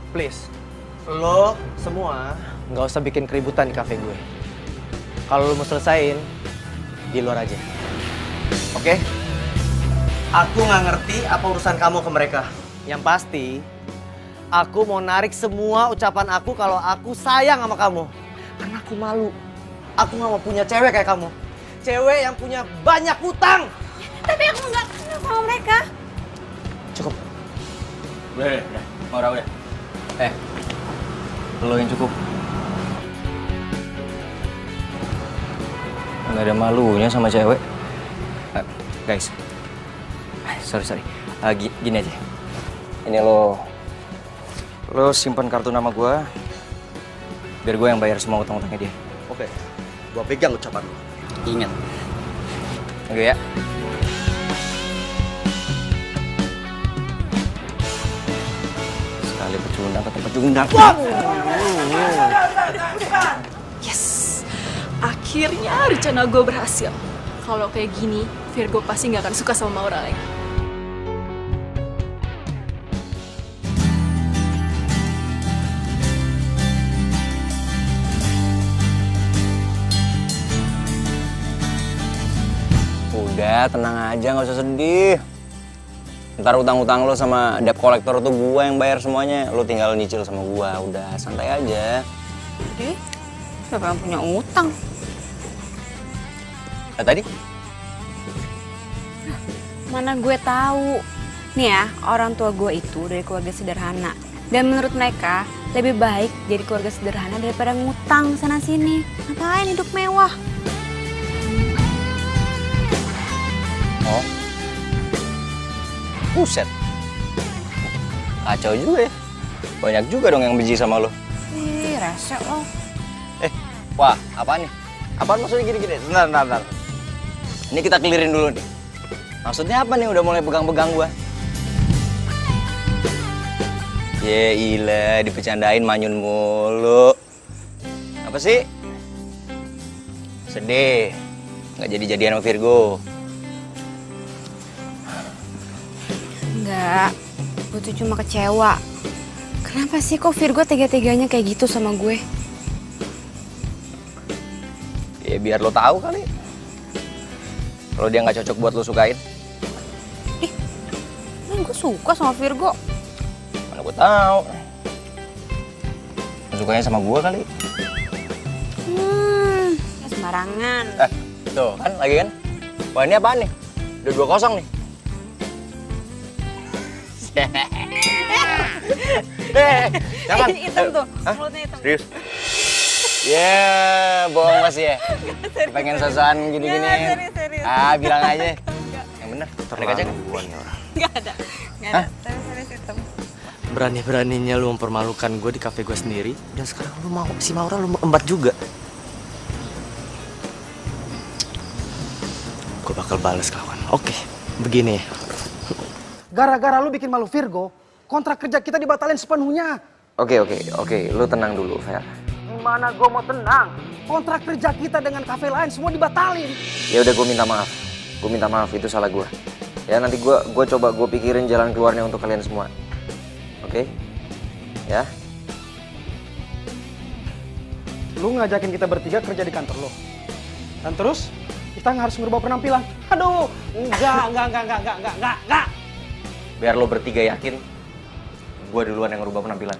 Please, lo semua nggak usah bikin keributan di kafe gue. Kalau lo mau selesain, di luar aja. Oke? Aku nggak ngerti apa urusan kamu ke mereka. Yang pasti, aku mau narik semua ucapan aku kalau aku sayang sama kamu. Karena aku malu. Aku nggak mau punya cewek kayak kamu. Cewek yang punya banyak hutang. Tapi aku nggak kenal sama mereka. Cukup. Udah. Maura udah. Lo yang cukup. Nggak ada malunya sama cewek. Guys. Sorry. Gini aja. Ini lo simpan kartu nama gue. Biar gue yang bayar semua utang-utangnya dia. Oke. Gue pegang ucapan lo. Ingat. Oke ya. Sekali pecundang tetap pecundang. Yes, akhirnya rencana gue berhasil. Kalau kayak gini, Virgo pasti nggak akan suka sama Maura lagi. Udah, tenang aja, nggak usah sedih. Ntar utang-utang lo sama debt collector tuh gua yang bayar semuanya. Lo tinggal nyicil sama gua, udah santai aja. Jadi, siapa yang punya utang? Tadi? Mana gue tahu. Nih ya, orang tua gue itu dari keluarga sederhana. Dan menurut mereka, lebih baik jadi keluarga sederhana daripada ngutang sana-sini. Ngapain hidup mewah? Oh. Buset. Kacau juga ya. Banyak juga dong yang benci sama lo. Ih, rese lo. Wah, apaan nih? Apaan maksudnya gini-gini? Bentar. Ini kita clearin dulu nih. Maksudnya apa nih udah mulai pegang-pegang gua? Ya ilah, dipecandain manyun mulu. Apa sih? Sedih. Nggak jadi-jadian sama Virgo. Enggak, gue tuh cuma kecewa. Kenapa sih kok Virgo tega-teganya kayak gitu sama gue? Ya biar lo tahu kali. Kalau dia nggak cocok buat lo sukain. Kan gue suka sama Virgo. Mana gue tahu. Lo sukanya sama gue kali. Ya sembarangan. Tuh kan lagi kan. Wah ini apaan nih? Udah 2-0 nih. Jangan. Hitam tuh, mulutnya hitam. Serius? Ya, bohong masih ya. Pengen sosokan gini-gini. Serius. Ah, bilang aja. Yang bener. Ada kaca kan? Gak ada. Tapi serius hitam. Berani-beraninya lu mempermalukan gue di kafe gue sendiri. Dan sekarang lu mau si Maura lu embat juga. Gue bakal balas kawan. Oke, begini. Gara-gara lu bikin malu Virgo, kontrak kerja kita dibatalin sepenuhnya. Oke, lu tenang dulu, Fer. Gimana gue mau tenang? Kontrak kerja kita dengan kafe lain semua dibatalin. Ya udah, gue minta maaf. Gue minta maaf, itu salah gue. Ya nanti gue coba gue pikirin jalan keluarnya untuk kalian semua. Oke? Ya? Lu ngajakin kita bertiga kerja di kantor lo. Dan terus kita harus merubah penampilan. Aduh, enggak. Biar lo bertiga yakin, gue duluan yang ngerubah penampilan.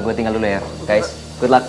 Gue tinggal dulu ya, guys. Good luck.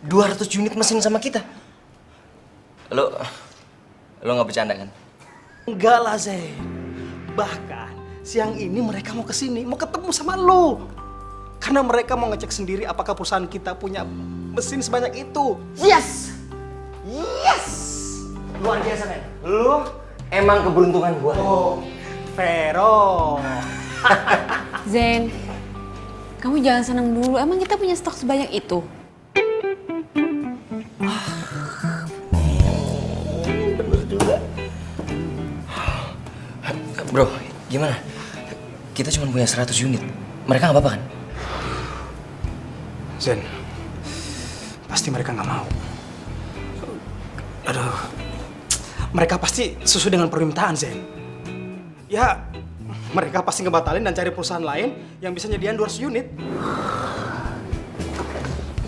200 unit mesin sama kita. Lo nggak bercanda kan? Enggak lah, Zen. Bahkan siang ini mereka mau kesini, mau ketemu sama lo. Karena mereka mau ngecek sendiri apakah perusahaan kita punya mesin sebanyak itu. Yes! Yes! Luar biasa, men. Lo emang keberuntungan gua. Oh, Vero. Zen, kamu jangan senang dulu. Emang kita punya stok sebanyak itu? Bener juga. Bro, gimana? Kita cuma punya 100 unit. Mereka nggak apa-apa kan? Zen, pasti mereka nggak mau. Aduh, mereka pasti sesuai dengan permintaan, Zen. Ya, mereka pasti ngebatalin dan cari perusahaan lain yang bisa nyediain 200 unit.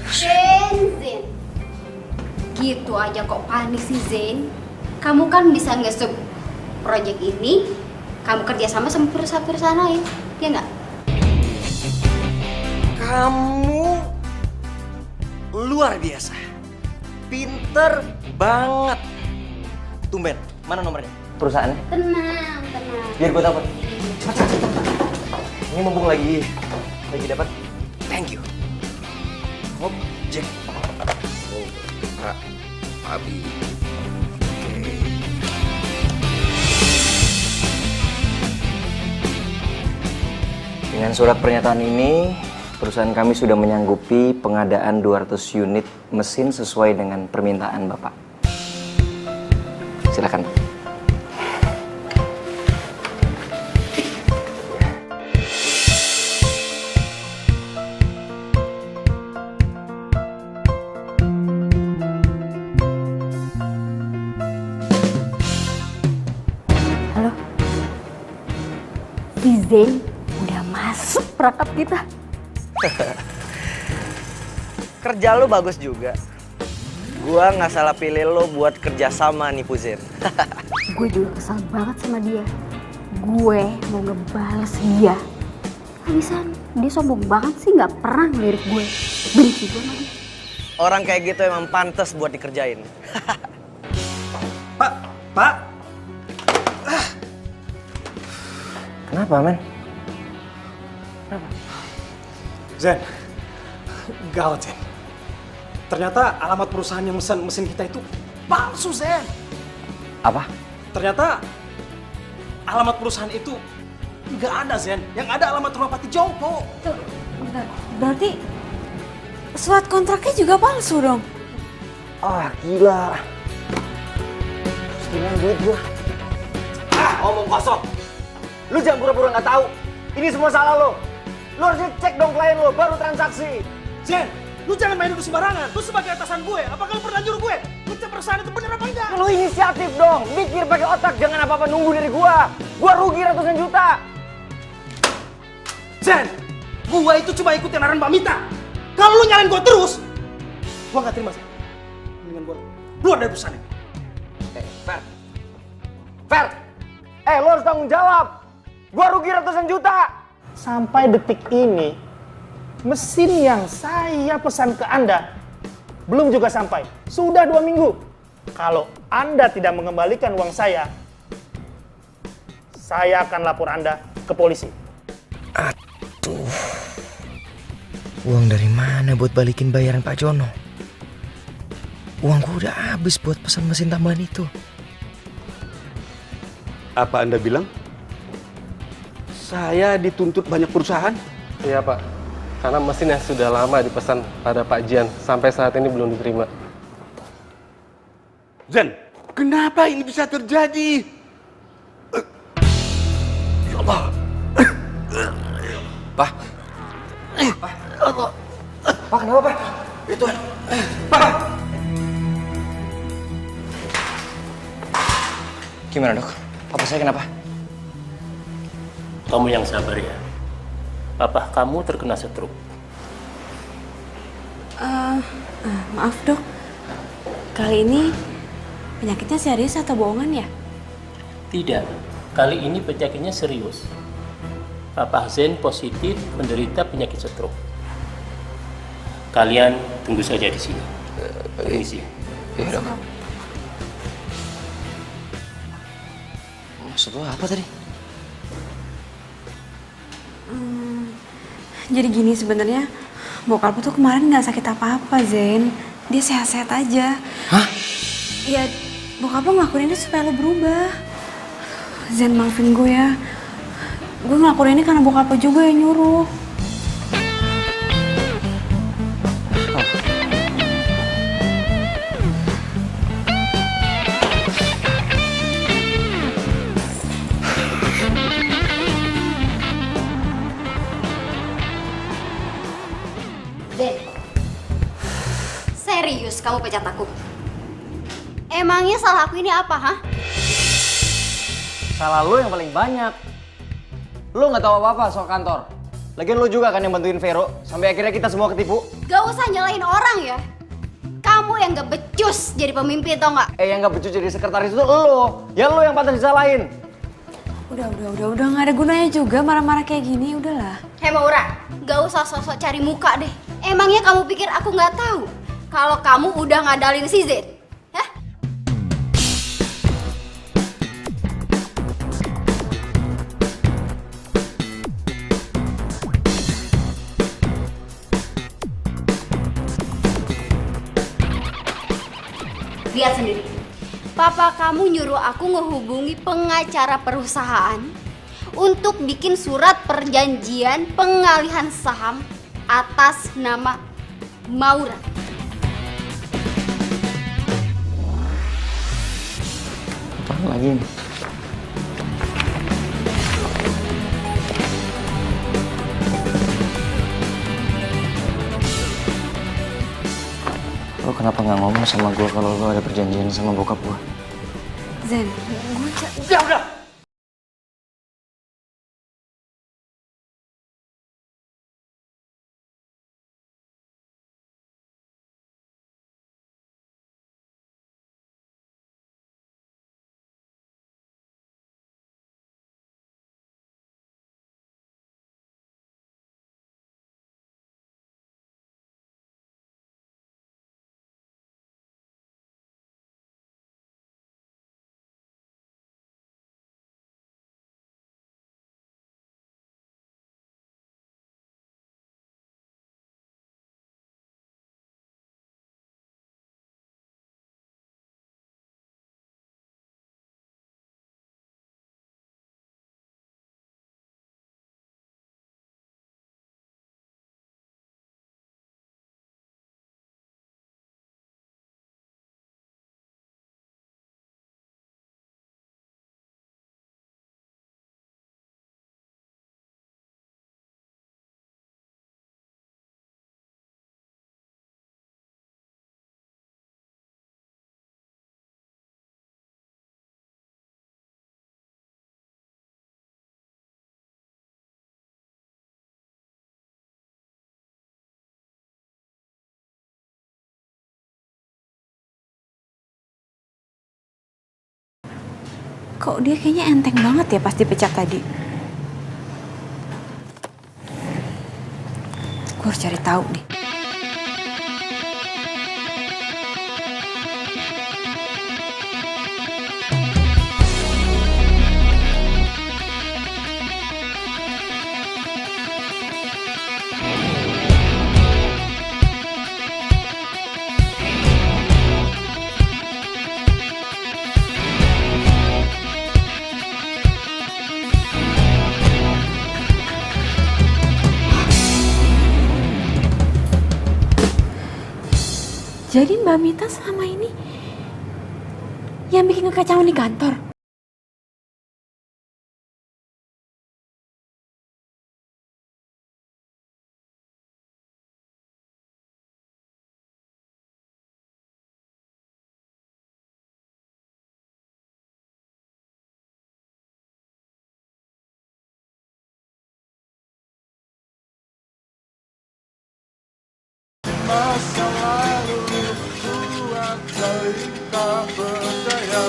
Zen. Gitu aja kok panik sih, Zen. Kamu kan bisa nge-sub project ini, kamu kerjasama sama perusahaan-perusahaan lain, ya nggak? Kamu luar biasa. Pinter banget. Tumben, mana nomornya? Perusahaannya? Tenang. Biar gue dapat. Cepat. Ini mumpung lagi dapat. Thank you. Hop, Jack. Oh, Pak Abi. Dengan surat pernyataan ini, perusahaan kami sudah menyanggupi pengadaan 200 unit mesin sesuai dengan permintaan Bapak. Silakan. Halo. Si Zen udah masuk perangkap kita. Kerja lo bagus juga. Gua nggak salah pilih lo buat kerja sama nih Zen. Gue juga kesal banget sama dia. Gue mau ngebales dia. Habisan dia sombong banget sih, nggak pernah ngelirik gue. Benci gue sama dia. Orang kayak gitu emang pantas buat dikerjain. Pak. Kenapa, men? Zen, gawat, Zen. Ternyata alamat perusahaan yang mesen mesin kita itu palsu, Zen. Apa? Ternyata alamat perusahaan itu nggak ada, Zen. Yang ada alamat rumah Pati Jompo. Tuh, bentar. Berarti surat kontraknya juga palsu dong? Ah, gila. Gimana duit gua? Omong kosong. Lu jangan pura-pura nggak tahu. Ini semua salah lo. Lu harusnya cek dong klien lo baru transaksi. Zen, lu jangan main duduk sembarangan. Lu sebagai atasan gue, apakah lu pernah nyuruh gue ngecek perusahaan itu bener apa enggak? Lu inisiatif dong, mikir pakai otak, jangan apa-apa nunggu dari gua. Gua rugi ratusan juta. Zen, gua itu cuma ikutin arahan Mbak Mita. Kalau lu nyalain gua terus, gua nggak terima, Zen. Mendingan gua keluar dari perusahaan ini. Fer, lu harus tanggung jawab. Gua rugi ratusan juta. Sampai detik ini, mesin yang saya pesan ke Anda belum juga sampai. Sudah 2 minggu. Kalau Anda tidak mengembalikan uang saya akan lapor Anda ke polisi. Aduh. Uang dari mana buat balikin bayaran Pak Jono? Uangku udah habis buat pesan mesin tambahan itu. Apa Anda bilang? Saya dituntut banyak perusahaan? Iya Pak, karena mesin yang sudah lama dipesan pada Pak Jian sampai saat ini belum diterima. Zen, kenapa ini bisa terjadi? Ya Allah. Pak. Pak, kenapa Pak? Itu Pak. Gimana dok? Papa saya kenapa? Kamu yang sabar ya. Papa kamu terkena stroke. Maaf dok, kali ini penyakitnya serius atau bohongan ya? Tidak, kali ini penyakitnya serius. Papa Zen positif menderita penyakit stroke. Kalian tunggu saja di sini. Permisi. Ya udah. Maksud lo apa tadi? Jadi gini sebenarnya bokap tuh kemarin nggak sakit apa-apa, Zen. Dia sehat-sehat aja. Hah? Ya, bokap lo ngelakuin ini supaya lo berubah. Zen, maafin gue ya. Gue ngelakuin ini karena bokap lo juga yang nyuruh. Zen, serius kamu pecat aku? Emangnya salah aku ini apa, hah? Salah lo yang paling banyak. Lo nggak tahu apa-apa soal kantor. Lagian lo juga kan yang bantuin Vero sampai akhirnya kita semua ketipu. Gak usah nyalahin orang ya. Kamu yang gak becus jadi pemimpin, tau nggak? Yang nggak becus jadi sekretaris itu lo. Ya lo yang pantas disalahin. Udah nggak ada gunanya juga marah-marah kayak gini, udahlah. Hei Maura, gak usah sosok cari muka deh. Emangnya kamu pikir aku nggak tahu kalau kamu udah ngadalin si Zen? Hah? Lihat sendiri. Papa kamu nyuruh aku ngehubungi pengacara perusahaan untuk bikin surat perjanjian pengalihan saham atas nama Maura. Apaan lagi nih? Lo kenapa nggak ngomong sama gue kalau lo ada perjanjian sama bokap gue? Zen, gue udah. kok dia kayaknya enteng banget ya pas dipecat tadi. Gue harus cari tahu nih. Jadi Mbak Mita selama ini yang bikin kekacauan di kantor? Masa lalu buat saling tak percaya,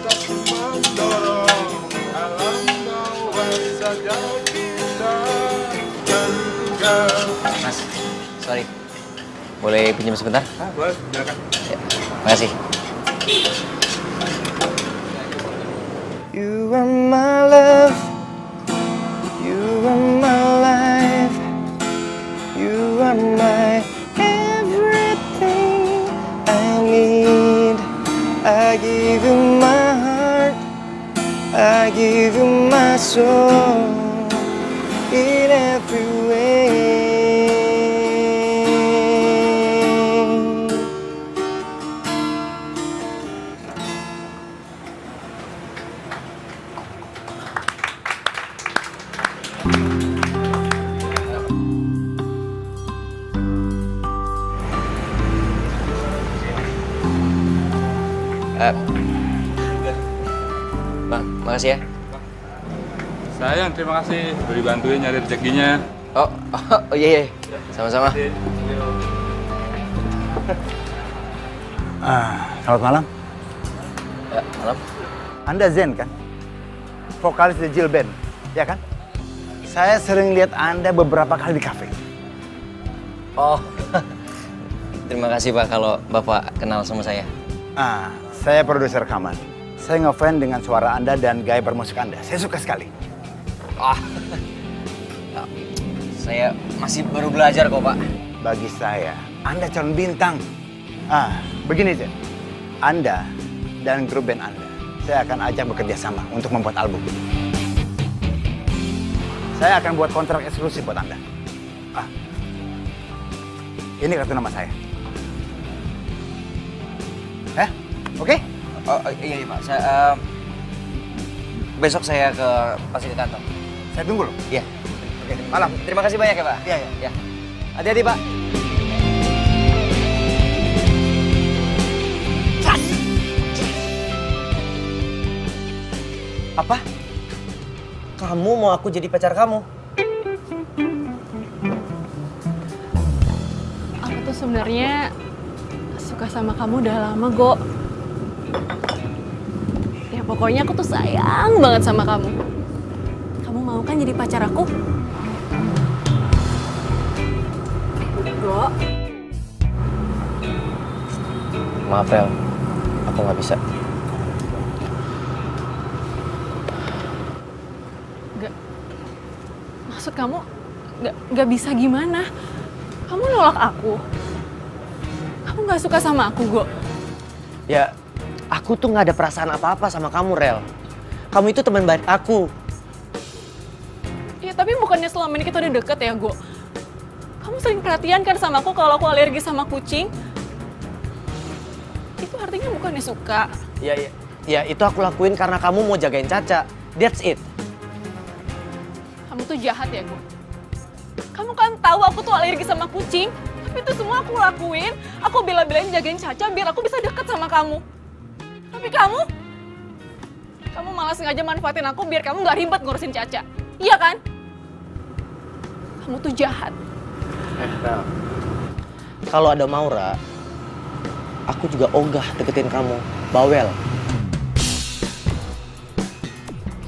tak mendorong alam bawah saja kita. Mas, sorry. Boleh pinjam sebentar? Boleh, silakan. Ya, makasih. You are my love, you are my life, you are my everything I need. I give you my heart, I give you my soul in every way. Bang, makasih ya. Sayang, terima kasih udah dibantuin nyari rezekinya. Oh iya. Sama-sama. Selamat malam. Ya, malam. Anda Zen kan? Vokalis The Jill Band, ya kan? Saya sering lihat Anda beberapa kali di kafe. Oh, terima kasih Pak kalau Bapak kenal sama saya. Saya produser rekaman. Saya ngefans dengan suara Anda dan gaya bermusik Anda. Saya suka sekali. Saya masih baru belajar kok, Pak. Bagi saya, Anda calon bintang. Begini Zen. Anda dan grup band Anda, saya akan ajak bekerja sama untuk membuat album. Saya akan buat kontrak eksklusif buat Anda. Ini kartu nama saya. Oke? Oh iya Pak. Besok saya pasti ke kantor. Saya tunggu loh. Iya. Oke, malam. Terima kasih banyak ya Pak. Iya. Hati-hati Pak. Apa? Kamu mau aku jadi pacar kamu? Aku tuh sebenarnya suka sama kamu udah lama, Go. Ya pokoknya aku tuh sayang banget sama kamu. Kamu mau kan jadi pacar aku? Go. Maaf Rel, aku nggak bisa. Maksud kamu nggak bisa gimana? Kamu nolak aku? Kamu nggak suka sama aku, Go? Ya, aku tuh nggak ada perasaan apa-apa sama kamu, Rel. Kamu itu teman baik aku. Ya, tapi bukannya selama ini kita udah deket ya, Go? Kamu sering perhatian kan sama aku kalau aku alergi sama kucing? Itu artinya bukannya suka. Ya, itu aku lakuin karena kamu mau jagain Caca. That's it. Kamu tuh jahat ya, Go. Kamu kan tahu aku tuh alergi sama kucing. Tapi itu semua aku lakuin. Aku bela-belain jagain Caca biar aku bisa deket sama kamu. Tapi kamu malah sengaja manfaatin aku biar kamu nggak ribet ngurusin Caca. Iya kan? Kamu tuh jahat. Rel, kalau ada Maura, aku juga ogah deketin kamu. Bawel.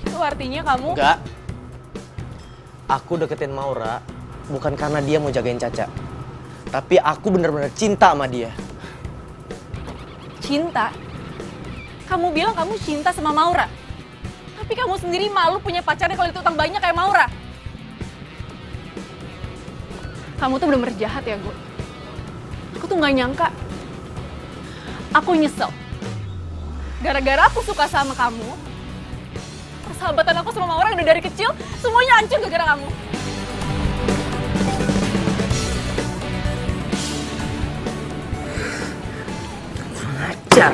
Itu artinya kamu... Enggak. Aku deketin Maura bukan karena dia mau jagain Caca. Tapi aku bener-bener cinta sama dia. Cinta? Kamu bilang kamu cinta sama Maura. Tapi kamu sendiri malu punya pacarnya kalau itu utang banyak kayak Maura. Kamu tuh bener-bener jahat ya, Go. Aku tuh gak nyangka. Aku nyesel. Gara-gara aku suka sama kamu, persahabatan aku sama Maura yang udah dari kecil, semuanya hancur gara-gara kamu. Ajar.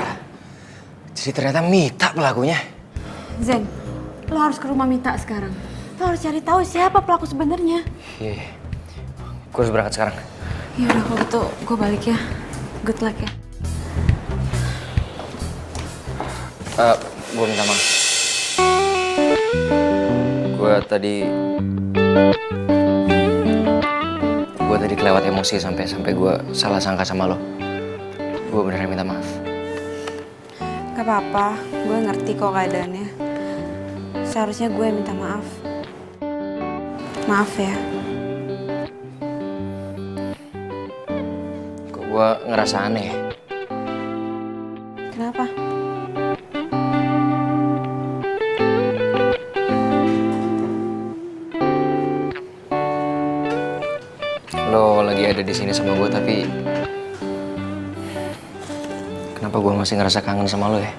Jadi ternyata Mita pelakunya. Zen, lo harus ke rumah Mita sekarang. Lo harus cari tahu siapa pelaku sebenarnya. Iya. Gue harus berangkat sekarang. Ya udah kalau gitu gue balik ya. Good luck ya. Gue minta maaf. Gue tadi kelewat emosi sampai gue salah sangka sama lo. Gue beneran minta maaf. Gak apa-apa, gue ngerti kok keadaannya. Seharusnya gue yang minta maaf. Maaf ya. gue ngerasa aneh. Kenapa? Lo lagi ada di sini sama gue, tapi kenapa gue masih ngerasa kangen sama lo ya?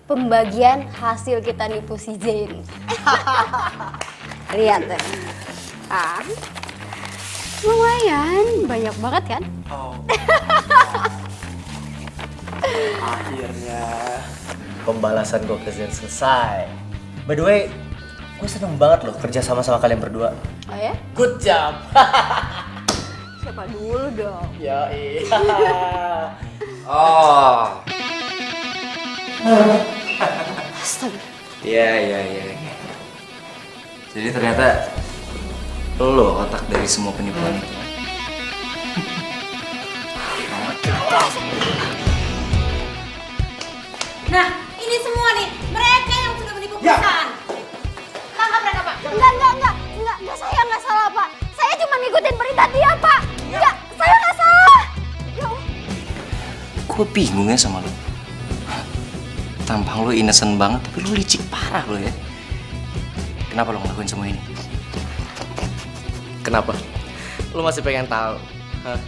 Pembagian hasil kita nipu si Zain. Lihat deh. Ah, lumayan, banyak banget kan? Oh. Akhirnya pembalasan gue ke Zen selesai. By the way, gue seneng banget loh kerja sama kalian berdua. Oh ya? Good job. Siapa dulu dong? Ya iya. Oh. Astaga. Iya. Jadi ternyata lo otak dari semua penipuan itu. Nah, ini semua nih, mereka yang sudah menipu perusahaan. Tangkap mereka, Pak. Enggak, saya nggak salah, Pak. Saya cuma ngikutin perintah dia, Pak. Enggak, saya nggak salah. Ya Allah. Gue bingung ya sama lo. Tampang lo innocent banget, tapi lo licik parah lo ya. Kenapa lo ngelakuin semua ini? Kenapa? Lo masih pengen tahu? Hah?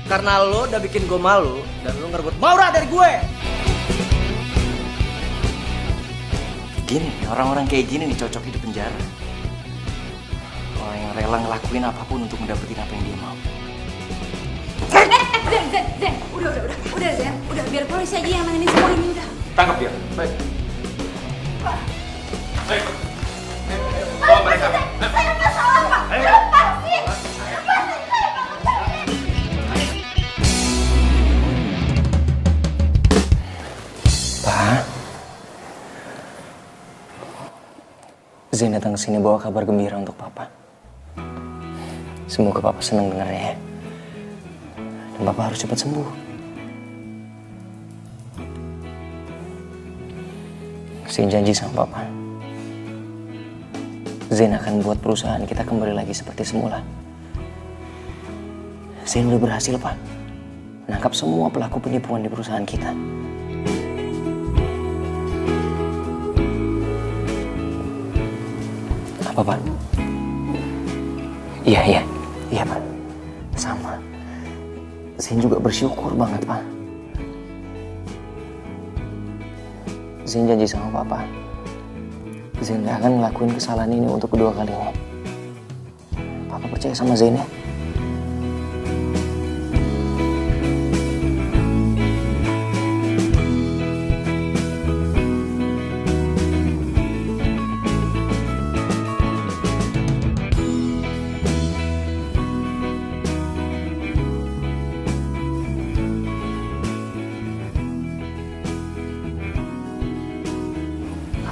Karena lo udah bikin gue malu dan lo ngerebut Maura dari gue. Gini, orang-orang kayak gini nih cocok hidup penjara. Orang yang rela ngelakuin apapun untuk mendapatkan apa yang dia mau. Zen, udah Zen, udah biar polisi aja yang nanganin semua ini udah. Tangkap dia. Baik. Baik. Bawa mereka. Saya nggak salah, Pak. Lepasin. Pak, Zain datang ke sini bawa kabar gembira untuk Papa. Semoga Papa senang dengarnya ya. Dan Papa harus cepat sembuh. Zain janji sama Papa. Zain akan buat perusahaan kita kembali lagi seperti semula. Zain udah berhasil, Pak. Menangkap semua pelaku penipuan di perusahaan kita. Apa, Pak? Iya Pak. Sama. Zain juga bersyukur banget Pak. Zain janji sama Papa, Zain gak akan ngelakuin kesalahan ini untuk kedua kalinya. Papa percaya sama Zain ya?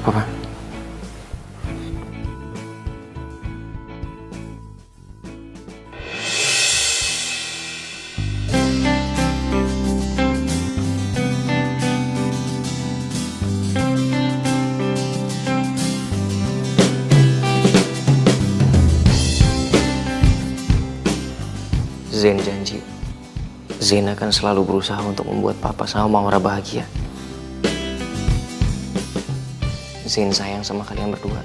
Apa, Pak? Zain janji, Zain akan selalu berusaha untuk membuat Papa sama Maura bahagia. Zain sayang sama kalian berdua.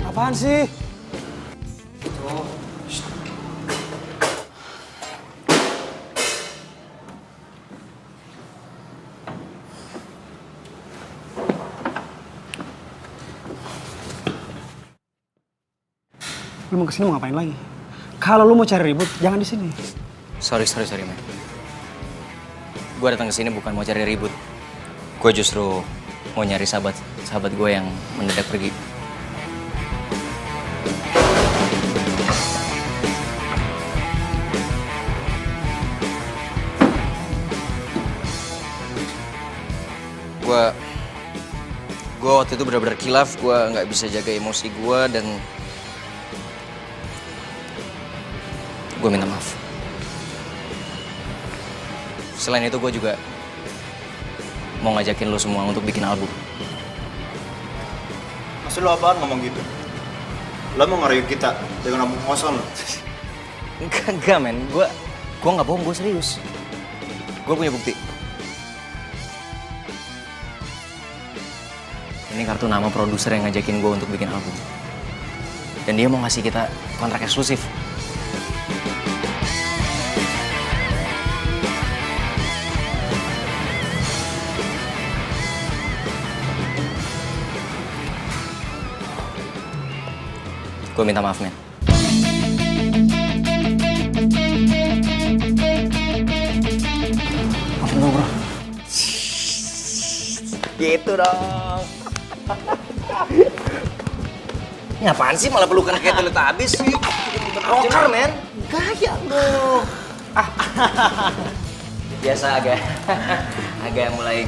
Apaan sih? Lu mau kesini mau ngapain lagi? Kalau lu mau cari ribut, jangan di sini. Sorry, man. Gue datang ke sini bukan mau cari ribut. Gue justru mau nyari sahabat gue yang mendadak pergi. Gue waktu itu benar-benar kilaf, gue nggak bisa jaga emosi gue dan gue minta maaf. Selain itu gue juga mau ngajakin lo semua untuk bikin album. Maksud lo apaan ngomong gitu? Lo mau ngerayu kita dengan ngomong kosong lo? Enggak men, gue nggak bohong, gue serius. Gue punya bukti. Ini kartu nama produser yang ngajakin gue untuk bikin album. Dan dia mau ngasih kita kontrak eksklusif. Gue minta maaf, men. Maafin gue, bro. Gitu dong. Ini apaan sih malah pelukan kayak Teletubbies? Rocker, men. Gaya lo. Biasa agak mulai.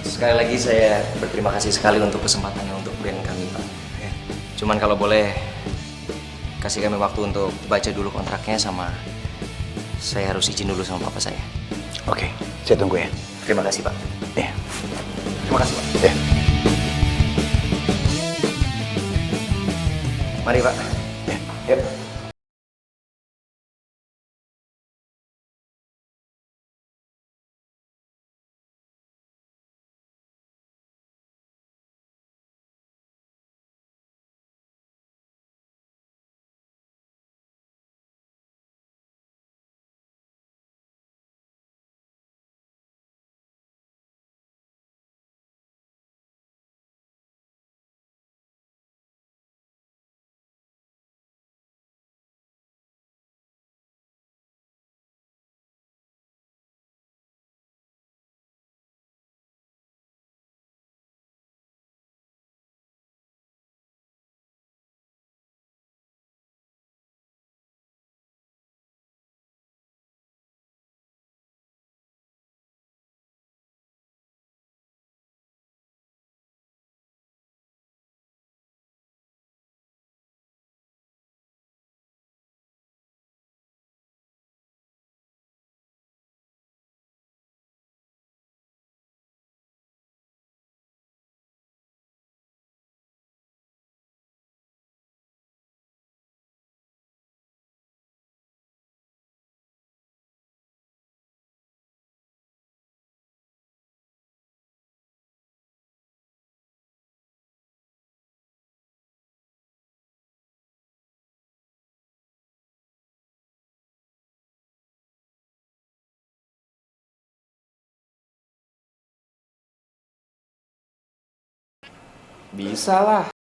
Sekali lagi saya berterima kasih sekali untuk kesempatannya untuk brand kami, Pak. Cuman kalau boleh kasih kami waktu untuk baca dulu kontraknya, sama saya harus izin dulu sama papa saya. Oke, saya tunggu ya. Terima kasih, Pak. Iya. Terima kasih, Pak. Iya. Mari, Pak. Iya. Yuk. Bisa lah.